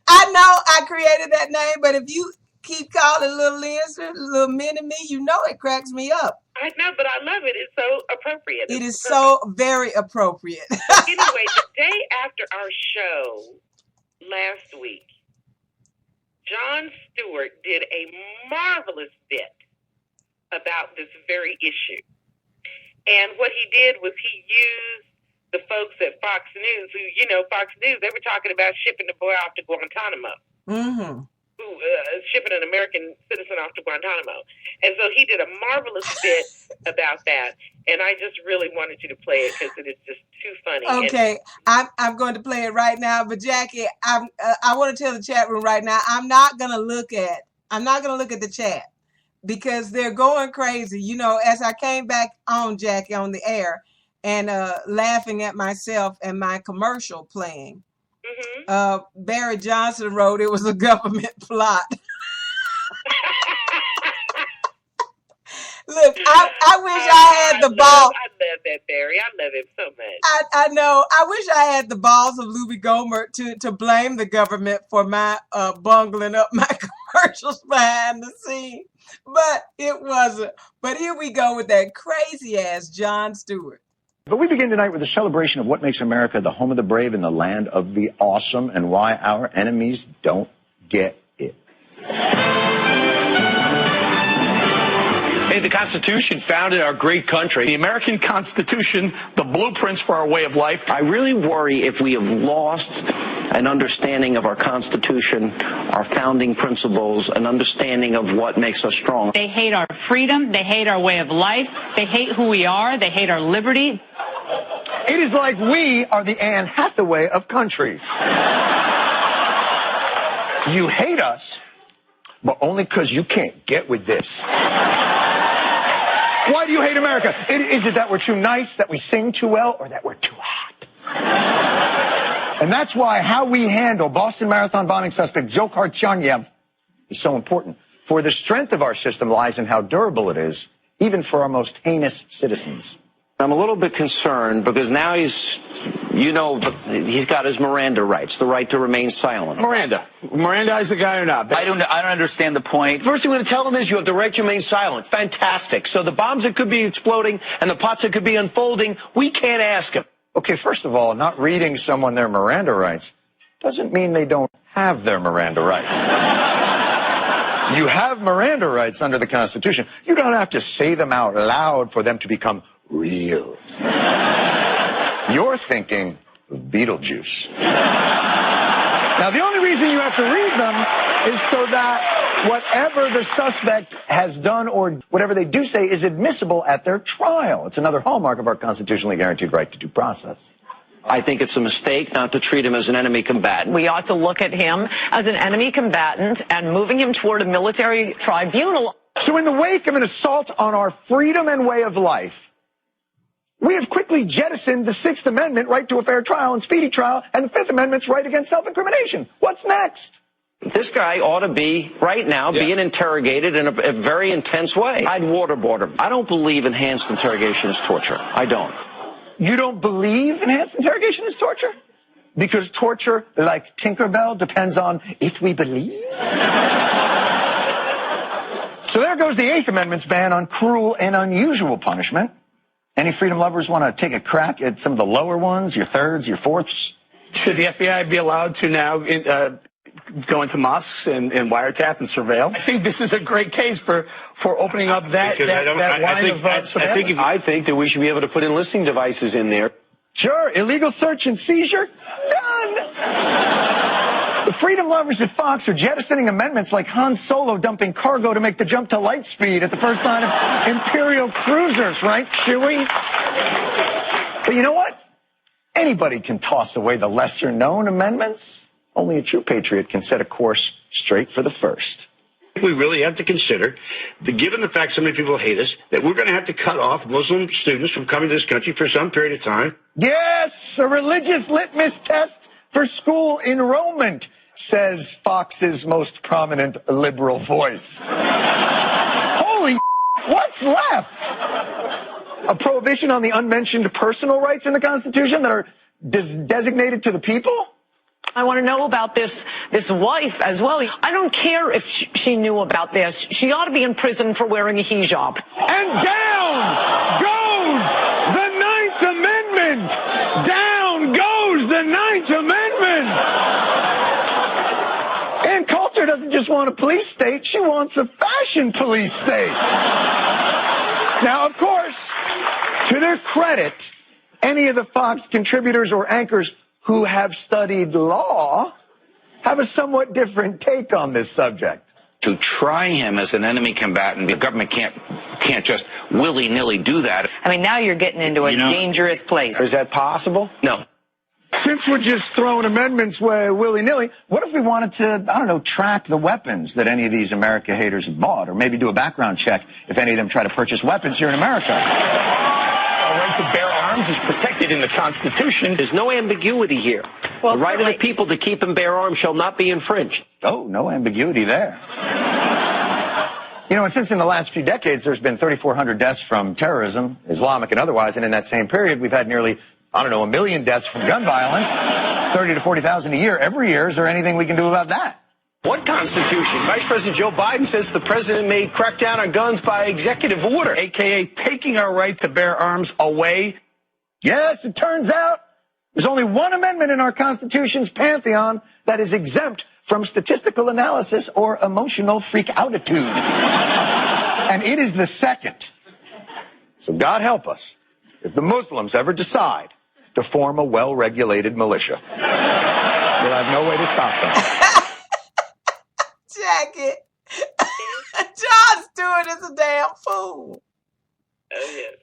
I know I created that name, but if you keep calling little Lindsay, little mini-me. You know it cracks me up.
I know, but I love it. It's so appropriate.
It is so very appropriate.
Anyway, the day after our show last week, Jon Stewart did a marvelous bit about this very issue. And what he did was he used the folks at Fox News, who, Fox News, they were talking about shipping the boy off to Guantanamo.
Mm-hmm.
Shipping an American citizen off to Guantanamo. And so he did a marvelous bit about that. And I just really wanted you to play it because it is just too funny.
Okay, I'm going to play it right now. But Jackie, I want to tell the chat room right now, I'm not going to look at the chat because they're going crazy. As I came back on, Jackie, on the air and laughing at myself and my commercial playing. Mm-hmm. Barry Johnson wrote it was a government plot. Look, I wish I had the balls.
I love that, Barry. I love him so much.
I know. I wish I had the balls of Louie Gohmert to blame the government for my bungling up my commercials behind the scene. But it wasn't. But here we go with that crazy-ass Jon Stewart.
But we begin tonight with a celebration of what makes America the home of the brave and the land of the awesome, and why our enemies don't get it.
Hey, the Constitution founded our great country. The American Constitution, the blueprints for our way of life.
I really worry if we have lost an understanding of our Constitution, our founding principles, an understanding of what makes us strong.
They hate our freedom. They hate our way of life. They hate who we are. They hate our liberty.
It is like we are the Anne Hathaway of countries. You hate us, but only because you can't get with this. Why do you hate America? Is it that we're too nice, that we sing too well, or that we're too hot? And that's why how we handle Boston Marathon bombing suspect Dzhokhar Tsarnaev is so important. For the strength of our system lies in how durable it is, even for our most heinous citizens.
I'm a little bit concerned because now he's got his Miranda rights, the right to remain silent.
Miranda is the guy or not?
I don't understand the point. First thing we're going to tell him is you have the right to remain silent. Fantastic. So the bombs that could be exploding and the pots that could be unfolding, we can't ask him.
Okay, first of all, not reading someone their Miranda rights doesn't mean they don't have their Miranda rights. You have Miranda rights under the Constitution. You don't have to say them out loud for them to become real. You're thinking of Beetlejuice.
Now, the only reason you have to read them is so that whatever the suspect has done or whatever they do say is admissible at their trial. It's another hallmark of our constitutionally guaranteed right to due process.
I think it's a mistake not to treat him as an enemy combatant.
We ought to look at him as an enemy combatant and moving him toward a military tribunal.
So in the wake of an assault on our freedom and way of life, we have quickly jettisoned the Sixth Amendment right to a fair trial and speedy trial, and the Fifth Amendment's right against self-incrimination. What's next?
This guy ought to be, right now, being interrogated in a very intense way. I'd waterboard him. I don't believe enhanced interrogation is torture. I don't.
You don't believe enhanced interrogation is torture? Because torture, like Tinkerbell, depends on if we believe? So there goes the Eighth Amendment's ban on cruel and unusual punishment. Any freedom lovers want to take a crack at some of the lower ones, your thirds, your fourths?
Should the FBI be allowed to now go into mosques and wiretap and surveil? I think this is a great case for opening up that line of surveillance.
I think that we should be able to put in listening devices in there.
Sure, illegal search and seizure? Done! The freedom lovers at Fox are jettisoning amendments like Han Solo dumping cargo to make the jump to light speed at the first sign of Imperial cruisers, right, Chewie? But you know what? Anybody can toss away the lesser-known amendments. Only a true patriot can set a course straight for the first.
We really have to consider, given the fact so many people hate us, that we're going to have to cut off Muslim students from coming to this country for some period of time.
Yes, a religious litmus test for school enrollment, says Fox's most prominent liberal voice. Holy what's left? A prohibition on the unmentioned personal rights in the Constitution that are designated to the people?
I want to know about this wife as well. I don't care if she knew about this. She ought to be in prison for wearing a hijab.
And down goes the Ninth Amendment. Down goes the Ninth Amendment.
Ann Coulter doesn't just want a police state, she wants a fashion police state. Now, of course, to their credit, any of the Fox contributors or anchors who have studied law have a somewhat different take on this subject.
To try him as an enemy combatant, the government can't just willy-nilly do that.
I mean, now you're getting into a dangerous place.
Is that possible? No.
Since we're just throwing amendments willy-nilly, what if we wanted to, I don't know, track the weapons that any of these America haters have bought, or maybe do a background check if any of them try to purchase weapons here in America?
Our right to bear arms is protected in the Constitution.
There's no ambiguity here.
Well,
the right of the people to keep and bear arms shall not be infringed.
Oh, no ambiguity there. You know, and since in the last few decades there's been 3,400 deaths from terrorism, Islamic and otherwise, and in that same period we've had nearly, 1 million deaths from gun violence, 30 to 40,000 a year every year. Is there anything we can do about that?
What Constitution? Vice President Joe Biden says the president may crack down on guns by executive order, a.k.a. taking our right to bear arms away.
Yes, it turns out there's only one amendment in our Constitution's pantheon that is exempt from statistical analysis or emotional freak-outitude. And it is the second. So God help us if the Muslims ever decide to form a well-regulated militia. We'll have no way to stop them.
Jackie. Jon Stewart is a damn fool.
Oh, yes.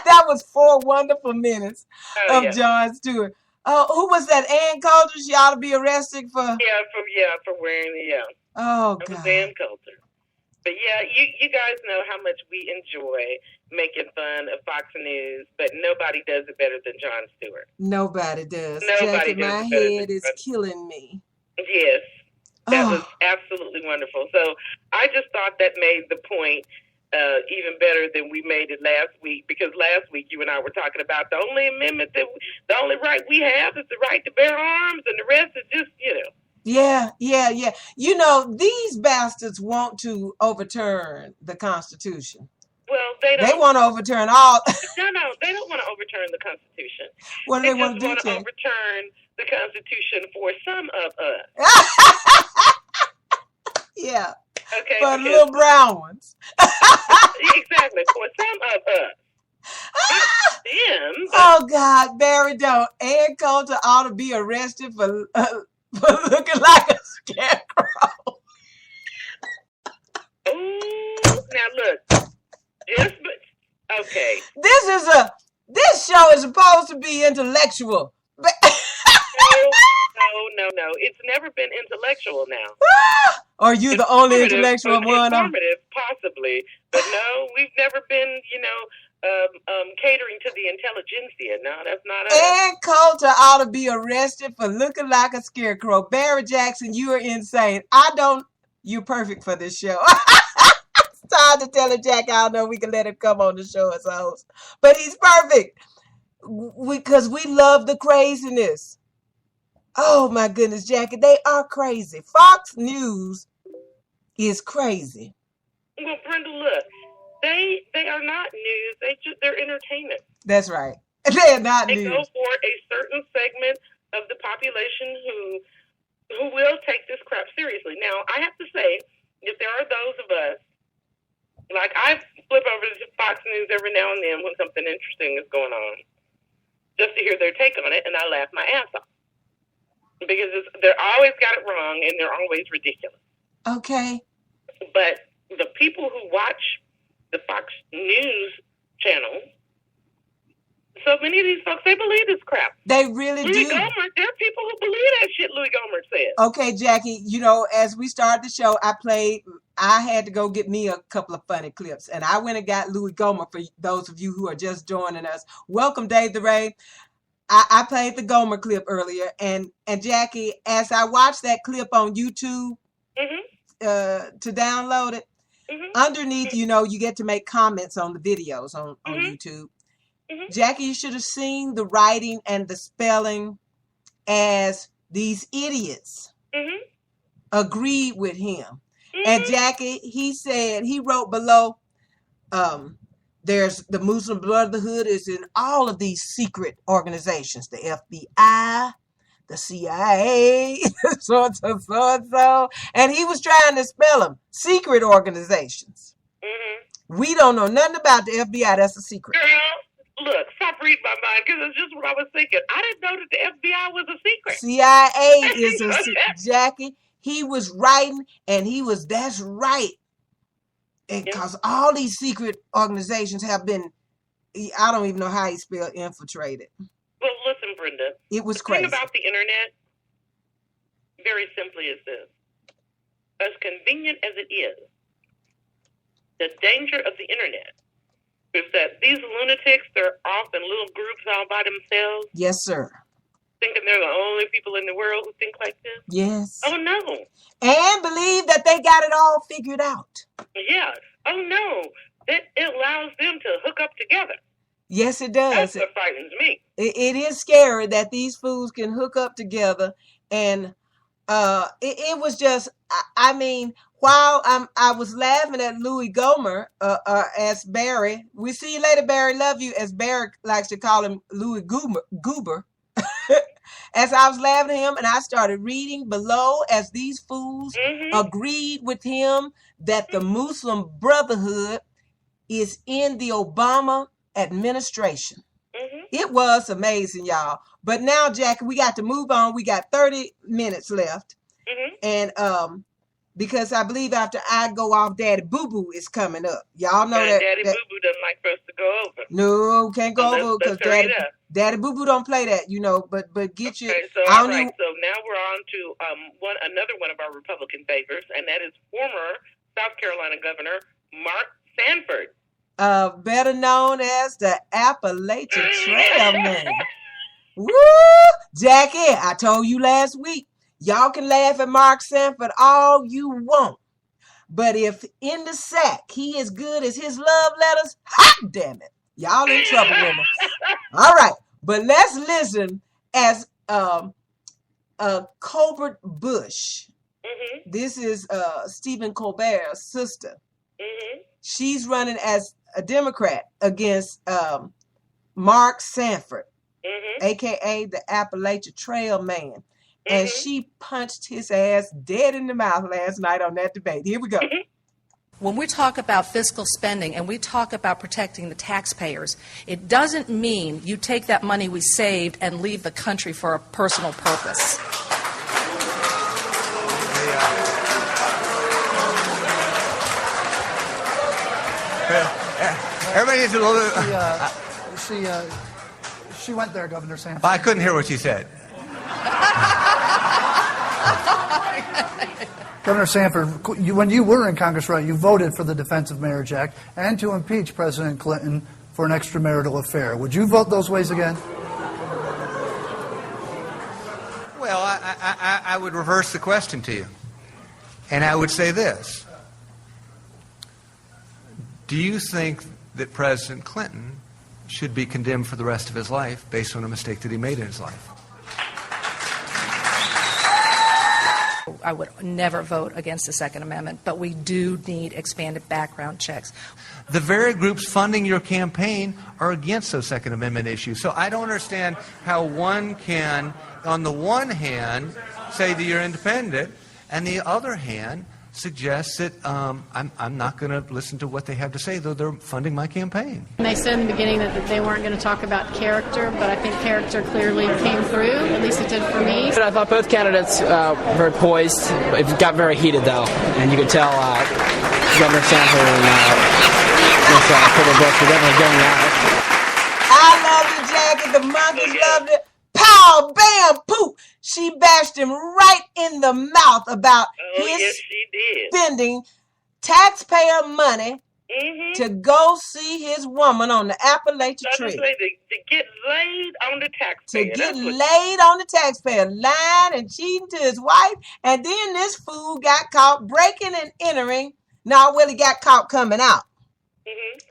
That was 4 wonderful minutes of
yes.
Jon Stewart. Who was that? Ann Coulter? She ought to be arrested for...
For wearing the,
Oh,
it
God.
was Ann Coulter. But yeah, you guys know how much we enjoy making fun of Fox News, but nobody does it better than Jon Stewart.
Nobody does.
Nobody
Jackie,
does
my
it better
head
than
is
Jon.
killing me.
Yes. That was absolutely wonderful. So I just thought that made the point even better than we made it last week, because last week you and I were talking about the only amendment the only right we have is the right to bear arms, and the rest is just,
Yeah. You know, these bastards want to overturn the Constitution.
Well, they don't.
They want to overturn all.
No, they don't want to overturn the Constitution.
What do they want to do?
They just want to overturn the Constitution for some of us.
Yeah.
Okay.
For the little brown ones.
Exactly. For some of us. Them.
Oh, God, Barry, don't. Ann Coulter ought to be arrested for looking like a scarecrow.
Ooh, now look. Okay.
This show is supposed to be intellectual.
No. It's never been intellectual now.
Are you the only intellectual one?
Informative, possibly. But no, we've never been, catering to the intelligentsia. No, that's not us.
Ann Coulter ought to be arrested for looking like a scarecrow. Barry Jackson, you are insane. You're perfect for this show. It's time to tell Jack I don't know we can let him come on the show as a host. But he's perfect. Because we love the craziness. Oh my goodness, Jackie, they are crazy. Fox News is crazy.
Well, Brenda, look, they are not news. They're entertainment.
That's right. They're not
news. They go for a certain segment of the population who will take this crap seriously. Now, I have to say, if there are those of us, like I flip over to Fox News every now and then when something interesting is going on, just to hear their take on it, and I laugh my ass off. Because they're always got it wrong, and they're always ridiculous.
Okay.
But the people who watch the Fox News channel, so many of these folks, they believe this crap.
They really do.
There are people who believe that shit Louis Gohmert says.
Okay, Jackie, as we started the show, I had to go get me a couple of funny clips, and I went and got Louis Gohmert for those of you who are just joining us. Welcome, Dave the Ray. I played the Gohmert clip earlier, and Jackie, as I watched that clip on YouTube to download it, underneath, you get to make comments on the videos on YouTube. Jackie, you should have seen the writing and the spelling as these idiots
Mm-hmm.
agreed with him. And Jackie, he said, he wrote below, there's the Muslim Brotherhood is in all of these secret organizations, the FBI, the CIA, so and so. And he was trying to spell them, secret organizations.
Mm-hmm.
We don't know nothing about the FBI. That's a secret.
Girl, look, stop reading my mind, because it's just what I was thinking. I didn't know that the FBI was a secret.
CIA is a secret. Jackie, he was writing, and that's right. Because all these secret organizations have been, I don't even know how he spelled infiltrated.
Well, listen, Brenda.
It was
the
crazy.
The thing about the internet, very simply, is this. As convenient as it is, the danger of the internet is that these lunatics, they're off in little groups all by themselves.
Yes, sir.
Thinking they're the only people in the world who think like this.
Yes.
Oh, no.
And believe that they got it all figured out.
Yeah. Oh, no. It allows them to hook up together.
Yes, it does.
That's what frightens me.
It is scary that these fools can hook up together. And it was just, I mean, while I was laughing at Louis Gomer as Barry. We see you later, Barry. Love you, as Barry likes to call him, Louis Goober. As I was laughing at him, and I started reading below as these fools agreed with him that the Muslim Brotherhood is in the Obama administration. It was amazing, y'all. But now, Jackie, we got to move on. We got 30 minutes left. And because I believe after I go off, Daddy Boo Boo is coming up. Y'all know that
Daddy Boo Boo doesn't like for us to go over.
No, can't go over because Daddy Boo Boo don't play that, but get your.
Okay, so all right. So now we're on to another one of our Republican favorites, and that is former South Carolina Governor Mark Sanford,
better known as the Appalachian Trail Man. Woo, Jackie! I told you last week. Y'all can laugh at Mark Sanford all you want. But if in the sack he is good as his love letters, hot damn it. Y'all in trouble with him. All right. But let's listen as Colbert Bush. This is Stephen Colbert's sister. She's running as a Democrat against Mark Sanford, a.k.a. the Appalachian Trail Man. And she punched his ass dead in the mouth last night on that debate. Here we go.
When we talk about fiscal spending and we talk about protecting the taxpayers, it doesn't mean you take that money we saved and leave the country for a personal purpose.
Everybody needs a little.
She went there, Governor Sanford.
I couldn't hear what she said.
Governor Sanford, when you were in Congress, right, you voted for the Defense of Marriage Act and to impeach President Clinton for an extramarital affair. Would you vote those ways again?
Well, I would reverse the question to you. And I would say this. Do you think that President Clinton should be condemned for the rest of his life based on a mistake that he made in his life?
I would never vote against the Second Amendment, but we do need expanded background checks.
The very groups funding your campaign are against those Second Amendment issues. So I don't understand how one can, on the one hand, say that you're independent, and the other hand suggests that I'm not going to listen to what they have to say, though they're funding my campaign.
They said in the beginning that they weren't going to talk about character, but I think character clearly came through, at least it did for me.
I thought both candidates were very poised. It got very heated, though, and you could tell Governor Sanford and Colbert Bush were definitely going at it.
I love the jacket. The monkeys loved it. Pow, bam, poof. She bashed him right in the mouth about his spending taxpayer money to go see his woman on the Appalachian Trail.
To get laid on the taxpayer.
To get laid on the taxpayer, lying and cheating to his wife. And then this fool got caught breaking and entering. Now, he got caught coming out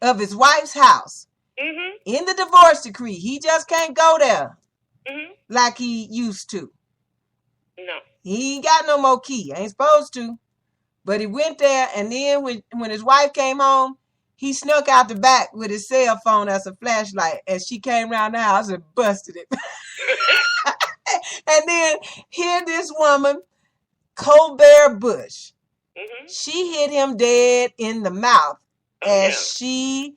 of his wife's house in the divorce decree. He just can't go there like he used to.
No.
He ain't got no more key. Ain't supposed to. But he went there, and then when his wife came home, he snuck out the back with his cell phone as a flashlight. And she came around the house and busted it. And then here this woman, Colbert Bush, she hit him dead in the mouth as she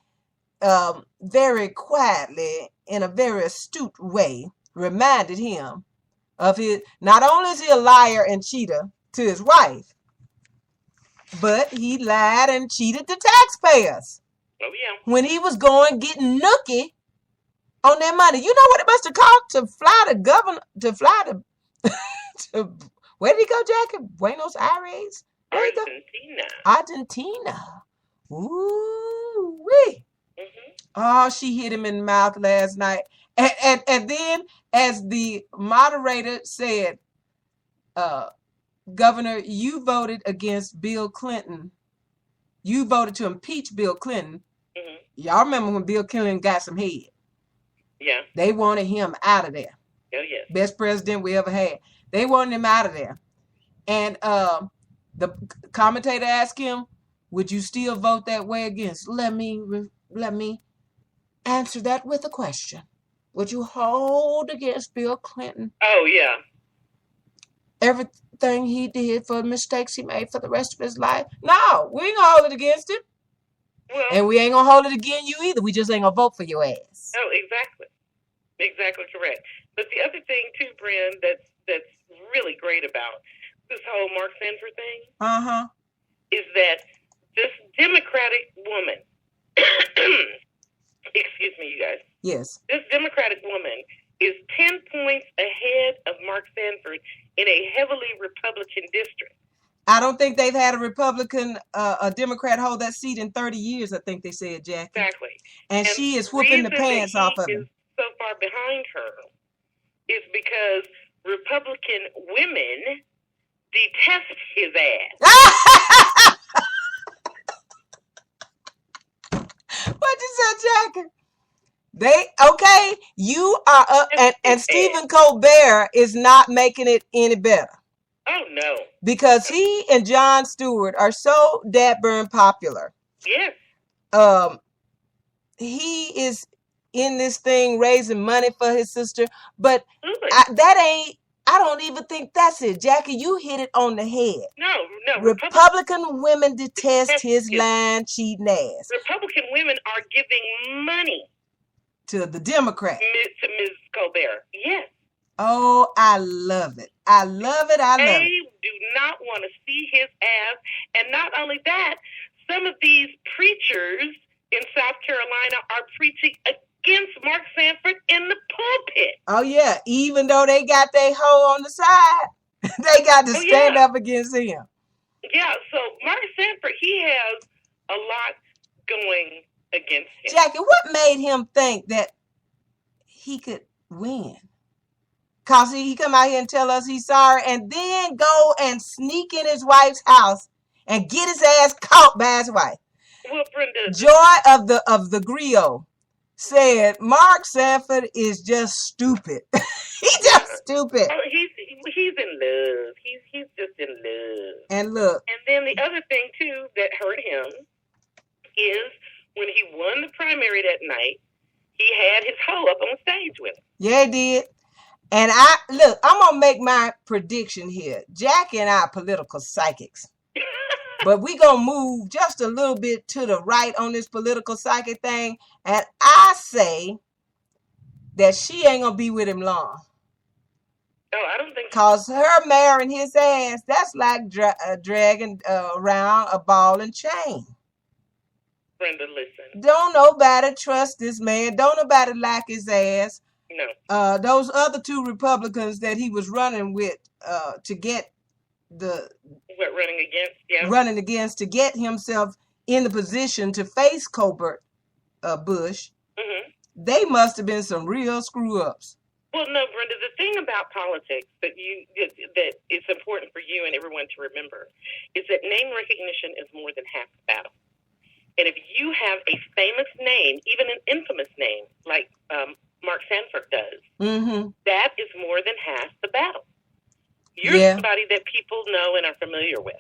very quietly, in a very astute way, reminded him of his, not only is he a liar and cheater to his wife, but he lied and cheated the taxpayers.
Oh, yeah.
When he was going getting nookie on their money. You know what it must have cost to fly the governor, to fly to where did he go, Jackie? Buenos Aires? Where did he go? Argentina. Ooh-wee. Oh, she hit him in the mouth last night. And then, as the moderator said, Governor, you voted against Bill Clinton. You voted to impeach Bill Clinton. Y'all remember when Bill Clinton got some head?
Yeah.
They wanted him out of there.
Oh, yes.
Best president we ever had. They wanted him out of there. And the commentator asked him, would you still vote that way against? Let me answer that with a question. Would you hold against Bill Clinton?
Oh, yeah.
Everything he did for the mistakes he made for the rest of his life? No, we ain't gonna hold it against him.
Well,
and we ain't gonna hold it against you either. We just ain't gonna vote for your ass.
Oh, exactly. Exactly correct. But the other thing too, Bren, that's really great about this whole Mark Sanford thing is that this Democratic woman, excuse me, you guys.
Yes.
This Democratic woman is 10 points ahead of Mark Sanford in a heavily Republican district.
I don't think they've had a Democrat hold that seat in 30 years, I think they said, Jackie.
Exactly.
And she is whooping the pants off of him.
So far behind her is because Republican women detest his ass.
What you said, Jackie? You are up, and Stephen Colbert is not making it any better.
Oh, no.
Because he and Jon Stewart are so dadburn popular.
Yes.
He is in this thing raising money for his sister, but I don't even think that's it. Jackie, you hit it on the head.
No.
Republican women detest his lying, cheating ass.
Republican women are giving money
to the Democrat.
To Ms. Colbert. Yes.
Oh, I love it. I love it.
They do not want to see his ass. And not only that, some of these preachers in South Carolina are preaching against Mark Sanford in the pulpit.
Oh, yeah. Even though they got their hoe on the side, they got to stand up against him.
Yeah, so Mark Sanford, he has a lot going against him.
Jackie, what made him think that he could win? Because he come out here and tell us he's sorry and then go and sneak in his wife's house and get his ass caught by his wife.
Well, Brenda,
Joy of the Griot said Mark Sanford is just stupid. He's just stupid.
Oh, he's in love. He's just in love.
And look.
And then the other thing too that hurt him is when he won the primary that night, he had his hoe up on stage with him.
Yeah, he did. And I'm gonna make my prediction here. Jackie and I are political psychics. But we gonna move just a little bit to the right on this political psychic thing. And I say that she ain't gonna be with him long.
Oh, I don't think so.
Cause her marrying his ass, that's like dragging around a ball and chain.
Brenda, listen.
Don't nobody trust this man. Don't nobody like his ass.
No.
Those other two Republicans that he was running with to get running against to get himself in the position to face Colbert Bush, they must have been some real screw-ups.
Well, no, Brenda, the thing about politics that it's important for you and everyone to remember is that name recognition is more than half the battle. And if you have a famous name, even an infamous name, like Mark Sanford does, that is more than half the battle. You're somebody that people know and are familiar with.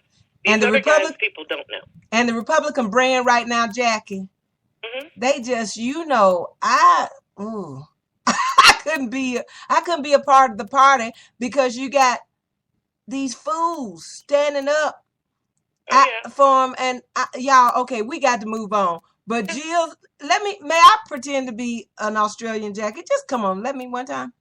These
And
other guys people don't know.
And the Republican brand right now, Jackie, they just, I couldn't be a part of the party because you got these fools standing up for them. And y'all, okay, we got to move on. But Jill, may I pretend to be an Australian, Jackie? Just come on, let me one time.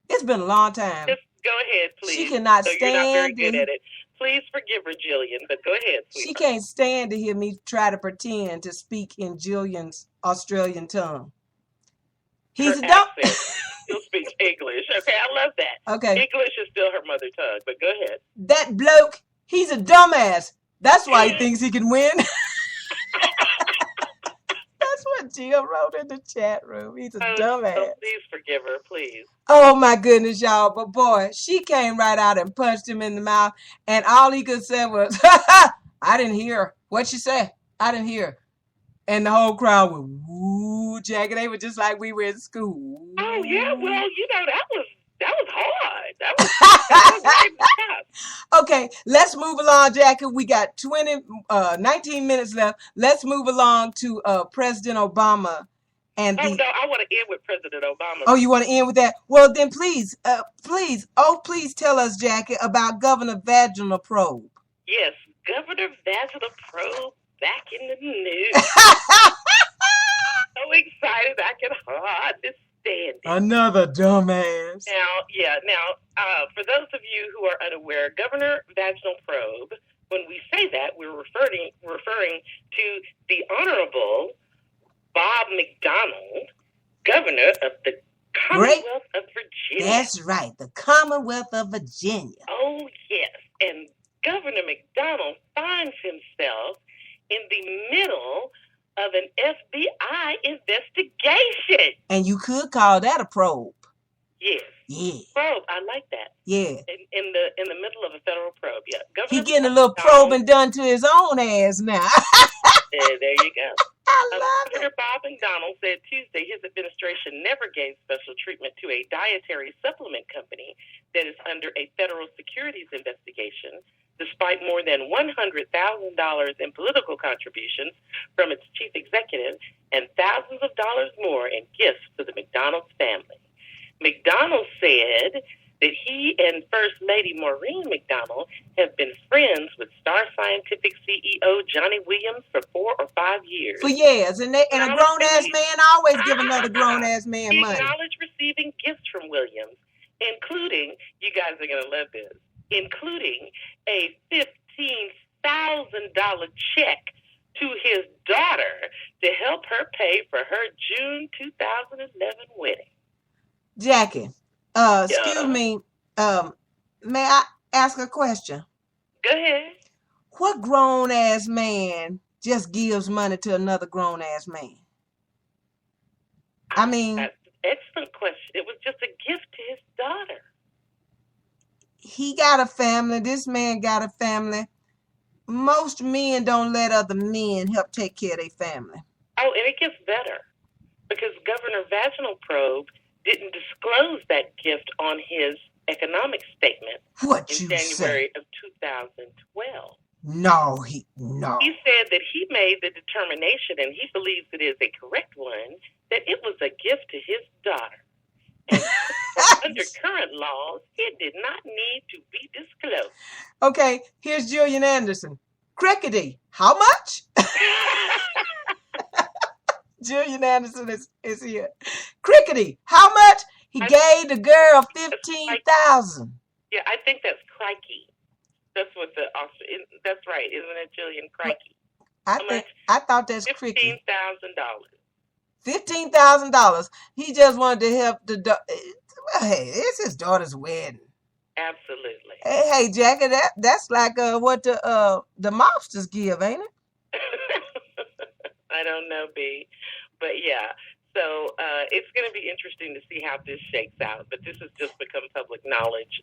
It's been a long time.
Just go ahead, please.
She cannot stand.
You're not very good at it. Please forgive her, Jillian, but go ahead, sweetheart.
She can't stand to hear me try to pretend to speak in Jillian's Australian tongue. He's a dumb.
She'll speak English. Okay, I love that.
Okay.
English is still her mother tongue, but go ahead.
That bloke, he's a dumbass. That's why he thinks he can win. That's what Jill wrote in the chat room. He's a dumbass.
So please forgive her, please.
Oh my goodness, y'all. But boy, she came right out and punched him in the mouth. And all he could say was, I didn't hear. What'd she say? I didn't hear. And the whole crowd went, woo, Jackie. They were just like we were in school.
Oh, yeah. Well, that was hard. That was
Okay, let's move along, Jackie. We got 19 minutes left. Let's move along to President Obama. And
no, I want to end with President Obama.
Oh, you want to end with that? Well, then please tell us, Jackie, about Governor Vaginal Probe.
Yes, Governor Vaginal Probe back in the news. So excited I can hardly stand it.
Another dumbass.
Now, for those of you who are unaware, Governor Vaginal Probe, when we say that, we're referring to the Honorable Bob McDonnell, Governor of the Commonwealth of Virginia.
That's right, the Commonwealth of Virginia.
Oh, yes. And Governor McDonnell finds himself in the middle of an FBI investigation.
And you could call that a probe.
Yes.
Yeah.
Probe, I like that.
Yeah.
In the middle of a federal probe, yeah.
He getting a little probing done to his own ass now.
There you go.
Governor
Bob McDonnell said Tuesday his administration never gave special treatment to a dietary supplement company that is under a federal securities investigation, despite more than $100,000 in political contributions from its chief executive and thousands of dollars more in gifts to the McDonald's family. McDonnell said that he and First Lady Maureen McDonnell have been friends with Star Scientific CEO Johnny Williams for 4 or 5 years.
For years. And a grown-ass man always give another grown-ass man money.
He acknowledged receiving gifts from Williams, including, you guys are going to love this, including a $15,000 check to his daughter to help her pay for her June 2011 wedding.
Jackie, excuse me, may I ask a question?
Go ahead.
What grown-ass man just gives money to another grown-ass man? I mean...
That's an excellent question. It was just a gift to his daughter.
He got a family. This man got a family. Most men don't let other men help take care of their family.
Oh, and it gets better. Because Governor Vaginal Probe didn't disclose that gift on his economic statement in January of 2012.
No.
He said that he made the determination, and he believes it is a correct one, that it was a gift to his daughter. And under current laws, it did not need to be disclosed.
Okay, here's Julian Anderson. Crickety, how much? Julian Anderson is here. Crickety, how much? He gave the girl $15,000.
Yeah, I think that's crikey. That's what that's right, isn't it, Jillian? Crikey.
I thought that's cricket.
$15,000.
$15,000. He just wanted to help the hey, it's his daughter's wedding.
Absolutely.
Hey, Jackie, that's like what the mobsters give, ain't it?
I don't know, B. But yeah. So it's going to be interesting to see how this shakes out. But this has just become public knowledge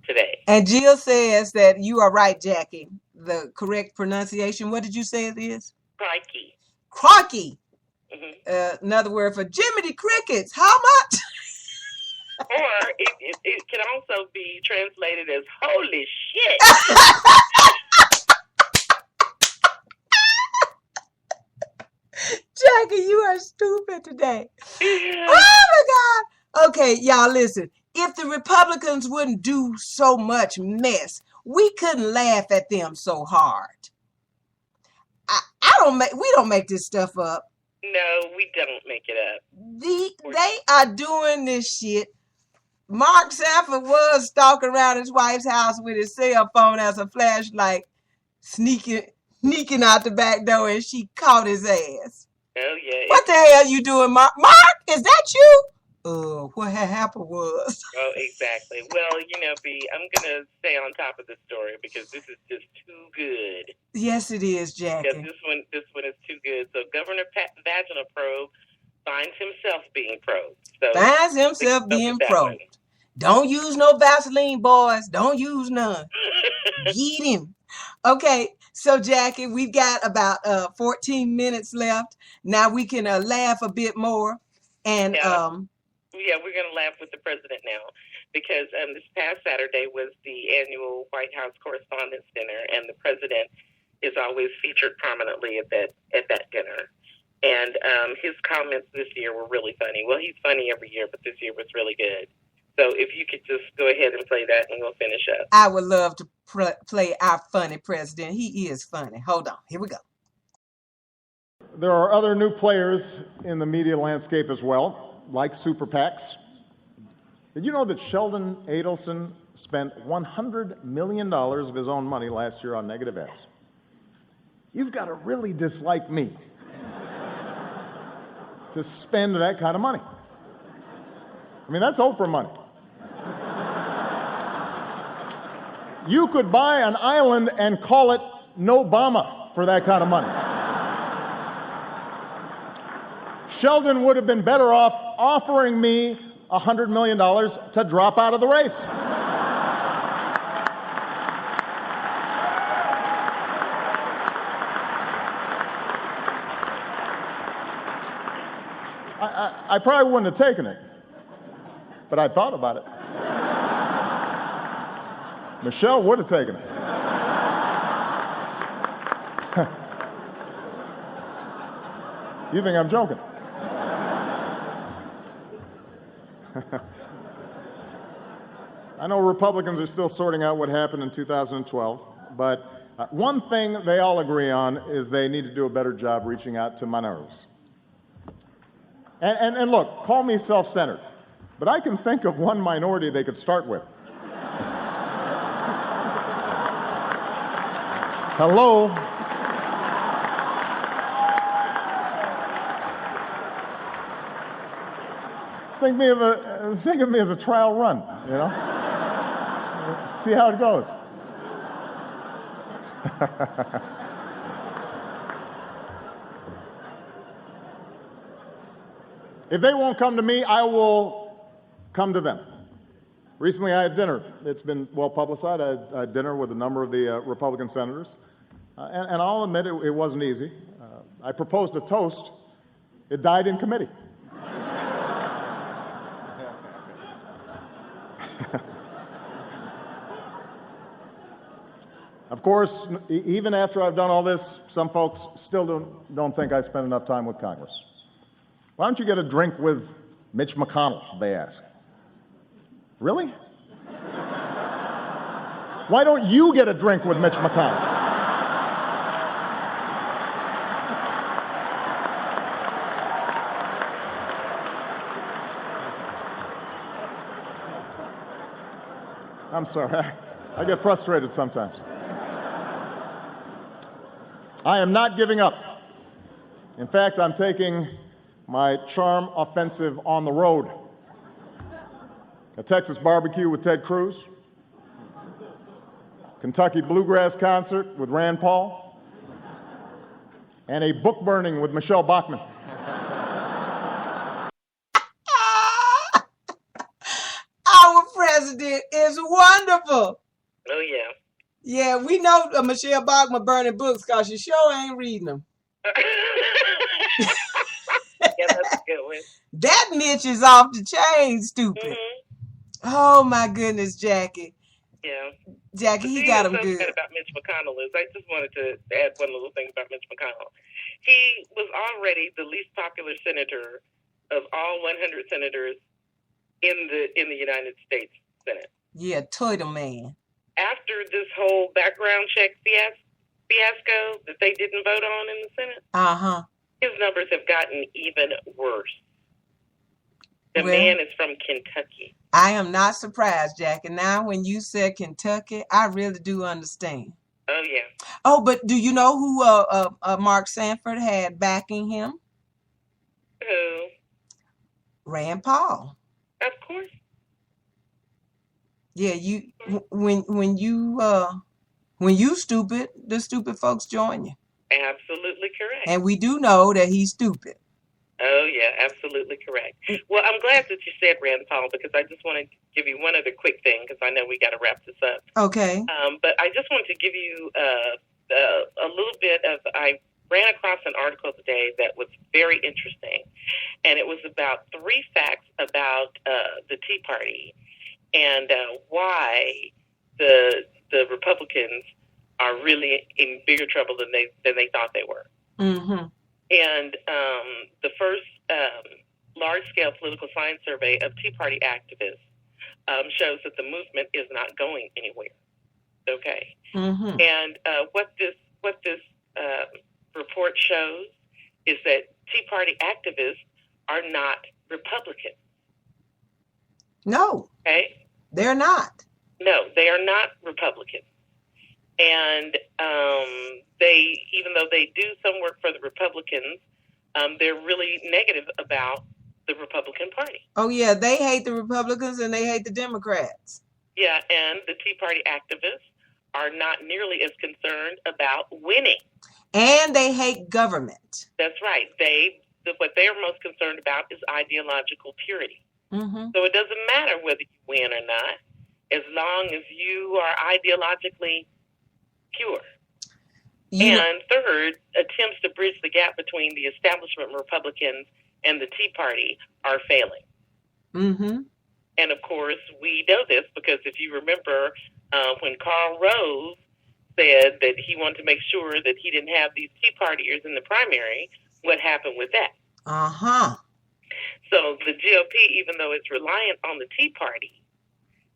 today.
And Jill says that you are right, Jackie. The correct pronunciation. What did you say it is?
Crikey.
Crikey.
Mm-hmm.
Another word for Jiminy Crickets. How much?
Or it can also be translated as "holy shit."
Jackie, you are stupid today. Oh my God. Okay, y'all listen. If the Republicans wouldn't do so much mess, we couldn't laugh at them so hard. We don't make this stuff up.
No, we don't make it up.
They are doing this shit. Mark Sanford was stalking around his wife's house with his cell phone as a flashlight, sneaking out the back door, and she caught his ass.
Oh, yeah.
What the hell you doing, Mark? Mark, is that you? What had happened was.
Oh, exactly. Well, B, I'm going to stay on top of this story because this is just too good.
Yes, it is, Jackie.
Yeah, this one is too good. So Governor Vaginal Probe finds himself being probed.
Finds himself being probed. Don't use no Vaseline, boys. Don't use none. Get him. Okay, so Jackie, we've got about 14 minutes left. Now we can laugh a bit more. And
we're going to laugh with the president now because this past Saturday was the annual White House Correspondents' Dinner, and the president is always featured prominently at that dinner. And his comments this year were really funny. Well, he's funny every year, but this year was really good. So if you could just go ahead and play that, and we'll finish up.
I would love to play our funny president. He is funny. Hold on. Here we go.
There are other new players in the media landscape as well, like super PACs. Did you know that Sheldon Adelson spent $100 million of his own money last year on negative ads? You've got to really dislike me to spend that kind of money. I mean, that's Oprah money. You could buy an island and call it Nobama for that kind of money. Sheldon would have been better off offering me $100 million to drop out of the race. I probably wouldn't have taken it, but I thought about it. Michelle would have taken it. You think I'm joking? I know Republicans are still sorting out what happened in 2012, but one thing they all agree on is they need to do a better job reaching out to minorities. And look, call me self-centered, but I can think of one minority they could start with. Hello? Think of me as a trial run, you know? See how it goes. If they won't come to me, I will come to them. Recently, I had dinner. It's been well publicized. I had dinner with a number of the Republican senators. And I'll admit it wasn't easy. I proposed a toast. It died in committee. Of course, even after I've done all this, some folks still don't think I spend enough time with Congress. Why don't you get a drink with Mitch McConnell, they ask. Really? Why don't you get a drink with Mitch McConnell? I'm sorry, I get frustrated sometimes. I am not giving up. In fact, I'm taking my charm offensive on the road. A Texas barbecue with Ted Cruz, Kentucky bluegrass concert with Rand Paul, and a book burning with Michelle Bachmann.
Our president is wonderful.
Oh, yeah.
Yeah, we know Michelle Bachmann burning books because she sure ain't reading them.
Yeah, that's a good one.
That Mitch is off the chain, stupid.
Mm-hmm.
Oh my goodness, Jackie.
Yeah.
Jackie,
he
got him
so
good.
About Mitch McConnell is, I just wanted to add one little thing about Mitch McConnell. He was already the least popular senator of all 100 senators in the United States Senate.
Yeah, Toyota man.
After this whole background check fiasco that they didn't vote on in the Senate, his numbers have gotten even worse. The man is from Kentucky.
I am not surprised, Jackie. Now, when you said Kentucky, I really do understand.
Oh, yeah.
Oh, but do you know who Mark Sanford had backing him?
Who?
Rand Paul.
Of course.
Yeah, when you stupid, the stupid folks join you.
Absolutely correct.
And we do know that he's stupid.
Oh, yeah, absolutely correct. Well, I'm glad that you said Rand Paul, because I just want to give you one other quick thing, because I know we got to wrap this up.
Okay.
But I just want to give you a little bit of, I ran across an article today that was very interesting, and it was about 3 facts about the Tea Party and why the Republicans are really in bigger trouble than they thought they were.
Mm-hmm.
And the first large-scale political science survey of Tea Party activists shows that the movement is not going anywhere. Okay.
Mm-hmm.
And what this report shows is that Tea Party activists are not Republicans.
No.
Okay.
They're not.
No, they are not Republicans. And they, even though they do some work for the Republicans, they're really negative about the Republican Party.
Oh, yeah, they hate the Republicans and they hate the Democrats.
Yeah, and the Tea Party activists are not nearly as concerned about winning.
And they hate government.
That's right. What they're most concerned about is ideological purity.
Mm-hmm.
So it doesn't matter whether you win or not, as long as you are ideologically pure. And third, attempts to bridge the gap between the establishment Republicans and the Tea Party are failing.
Mm-hmm.
And of course, we know this because if you remember when Karl Rove said that he wanted to make sure that he didn't have these Tea Partiers in the primary, what happened with that?
Uh-huh.
So the GOP, even though it's reliant on the Tea Party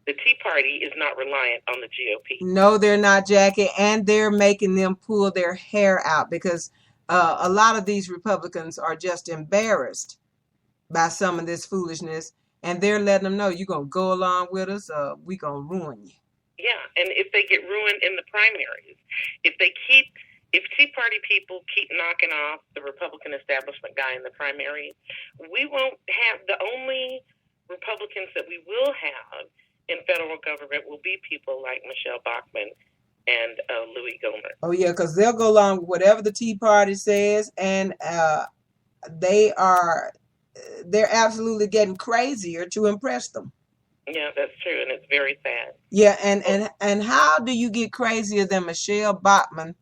is not reliant on the GOP.
No, they're not, Jackie, and they're making them pull their hair out because a lot of these Republicans are just embarrassed by some of this foolishness, and they're letting them know, you're going to go along with us, we're going to ruin you.
Yeah, and if they get ruined in the primaries, if Tea Party people keep knocking off the Republican establishment guy in the primary, we won't have, the only Republicans that we will have in federal government will be people like Michelle Bachmann and Louis Gohmert.
Oh, yeah, because they'll go along with whatever the Tea Party says, and they're absolutely getting crazier to impress them.
Yeah, that's true, and it's very sad.
Yeah, and how do you get crazier than Michelle Bachmann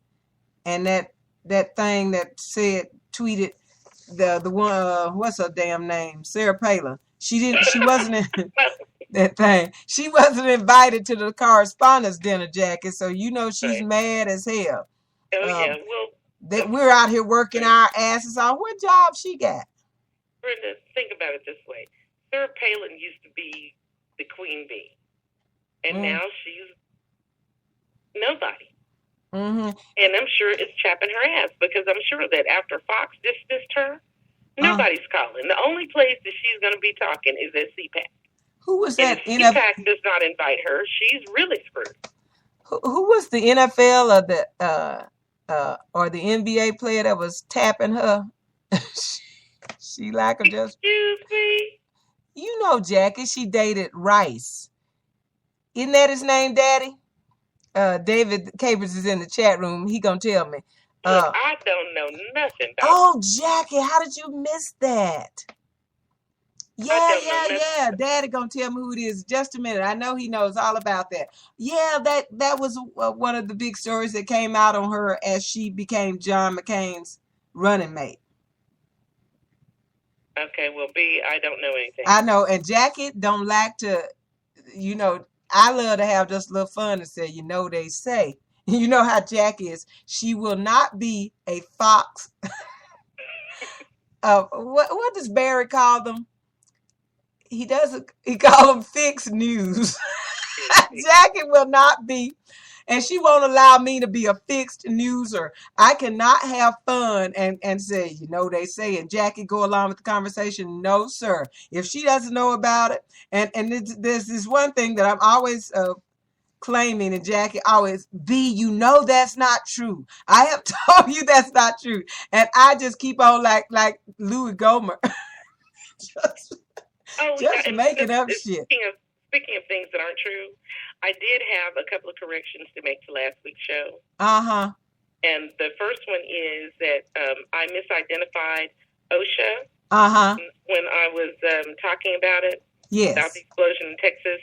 and that thing that tweeted the one what's her damn name, Sarah Palin? She wasn't in that thing. She wasn't invited to the correspondence dinner, Jackie. So you know she's mad as hell.
Oh yeah, well,
we're out here working our asses off. What job she got?
Brenda, think about it this way: Sarah Palin used to be the queen bee, and now she's nobody.
Mm-hmm.
And I'm sure it's chapping her ass because I'm sure that after Fox dismissed her, nobody's calling. The only place that she's going to be talking is at CPAC.
Who was that?
If CPAC does not invite her, she's really screwed.
Who was the NFL or the NBA player that was tapping her? She like her just.
Excuse me.
You know, Jackie, she dated Rice. Isn't that his name, Daddy? David Capers is in the chat room. He gonna tell me.
Look, I don't know nothing.
Oh, Jackie, how did you miss that? Yeah. Daddy gonna tell me who it is. Just a minute. I know he knows all about that. Yeah, that was one of the big stories that came out on her as she became John McCain's running mate.
Okay, well, B, I don't know anything.
I know, and Jackie don't like to you know, I love to have just a little fun and say, you know, they say. You know how Jack is. She will not be a fox. What does Barry call them? He call them fixed news. Jackie will not be, and she won't allow me to be a fixed newser. I cannot have fun and say, you know, they say, and Jackie go along with the conversation. No, sir. If she doesn't know about it, and there's this one thing that I'm always claiming, and Jackie always, B, you know that's not true. I have told you that's not true. And I just keep on like Louis Gomer. just making up shit.
Speaking of things that aren't true, I did have a couple of corrections to make to last week's show.
Uh-huh.
And the first one is that I misidentified OSHA when I was talking about it.
Yes.
About the explosion in Texas.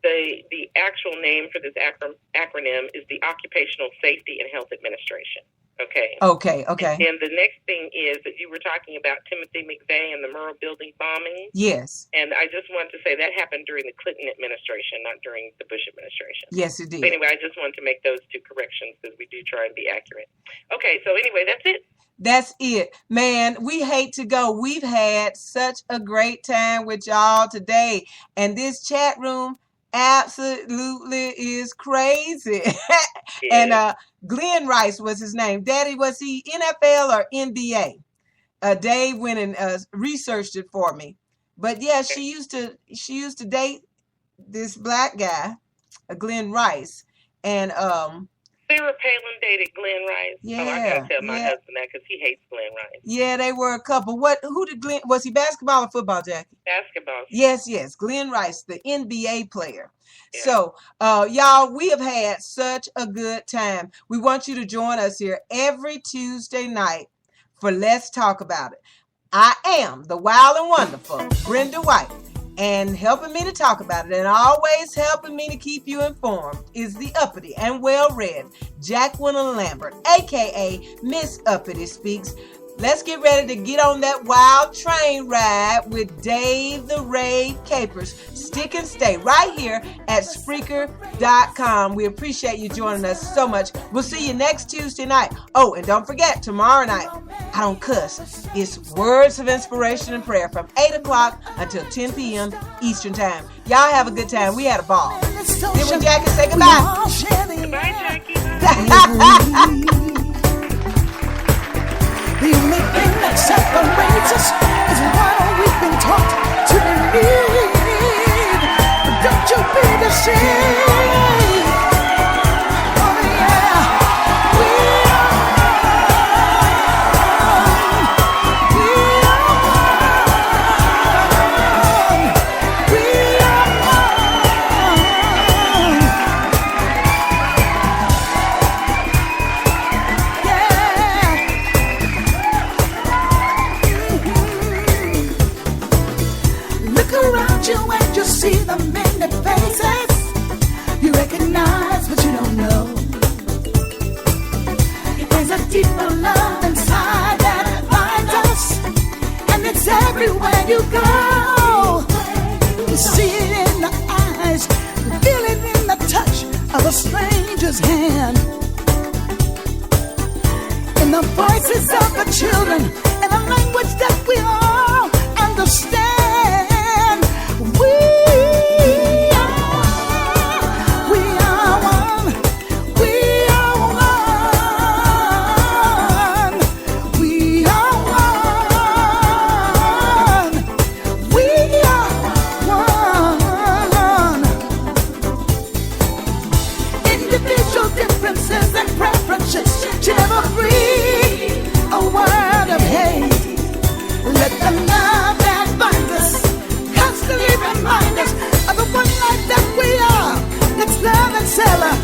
The actual name for this acronym is the Occupational Safety and Health Administration. Okay.
Okay.
And the next thing is that you were talking about Timothy McVeigh and the Murrah building bombing.
Yes.
And I just wanted to say that happened during the Clinton administration, not during the Bush administration.
Yes, it did.
But anyway, I just wanted to make those two corrections because we do try and be accurate. Okay, so anyway, that's it.
That's it. Man, we hate to go. We've had such a great time with y'all today. And this chat room absolutely is crazy. And Glenn Rice was his name. Daddy, was he NFL or NBA? Dave went and researched it for me. But yeah, she used to date this black guy, Glenn Rice, and
Sarah Palin dated Glenn Rice.
Yeah,
oh, I gotta tell my husband that because he hates Glenn Rice.
Yeah, they were a couple. Who did Glenn? Was he basketball or football, Jackie?
Basketball.
Yes. Glenn Rice, the NBA player. Yeah. So, y'all, we have had such a good time. We want you to join us here every Tuesday night for Let's Talk About It. I am the wild and wonderful Brenda White. And helping me to talk about it and always helping me to keep you informed is the uppity and well-read Jacqueline Lambert, a.k.a. Miss Uppity Speaks. Let's get ready to get on that wild train ride with Dave the Ray Capers. Stick and stay right here at Spreaker.com. We appreciate you joining us so much. We'll see you next Tuesday night. Oh, and don't forget, tomorrow night, I don't cuss. It's Words of Inspiration and Prayer from 8 o'clock until 10 p.m. Eastern Time. Y'all have a good time. We had a ball. Then when Jackie say goodbye.
Goodbye, Jackie.
The only thing that separates us is what we've been taught to believe. But don't you be deceived. Oh yeah, we see the many faces you recognize, but you don't know. There's a deeper love inside that finds us, and it's everywhere you go. You see it in the eyes, feel it in the touch of a stranger's hand, in the voices of the children, in a language that we all understand. Seller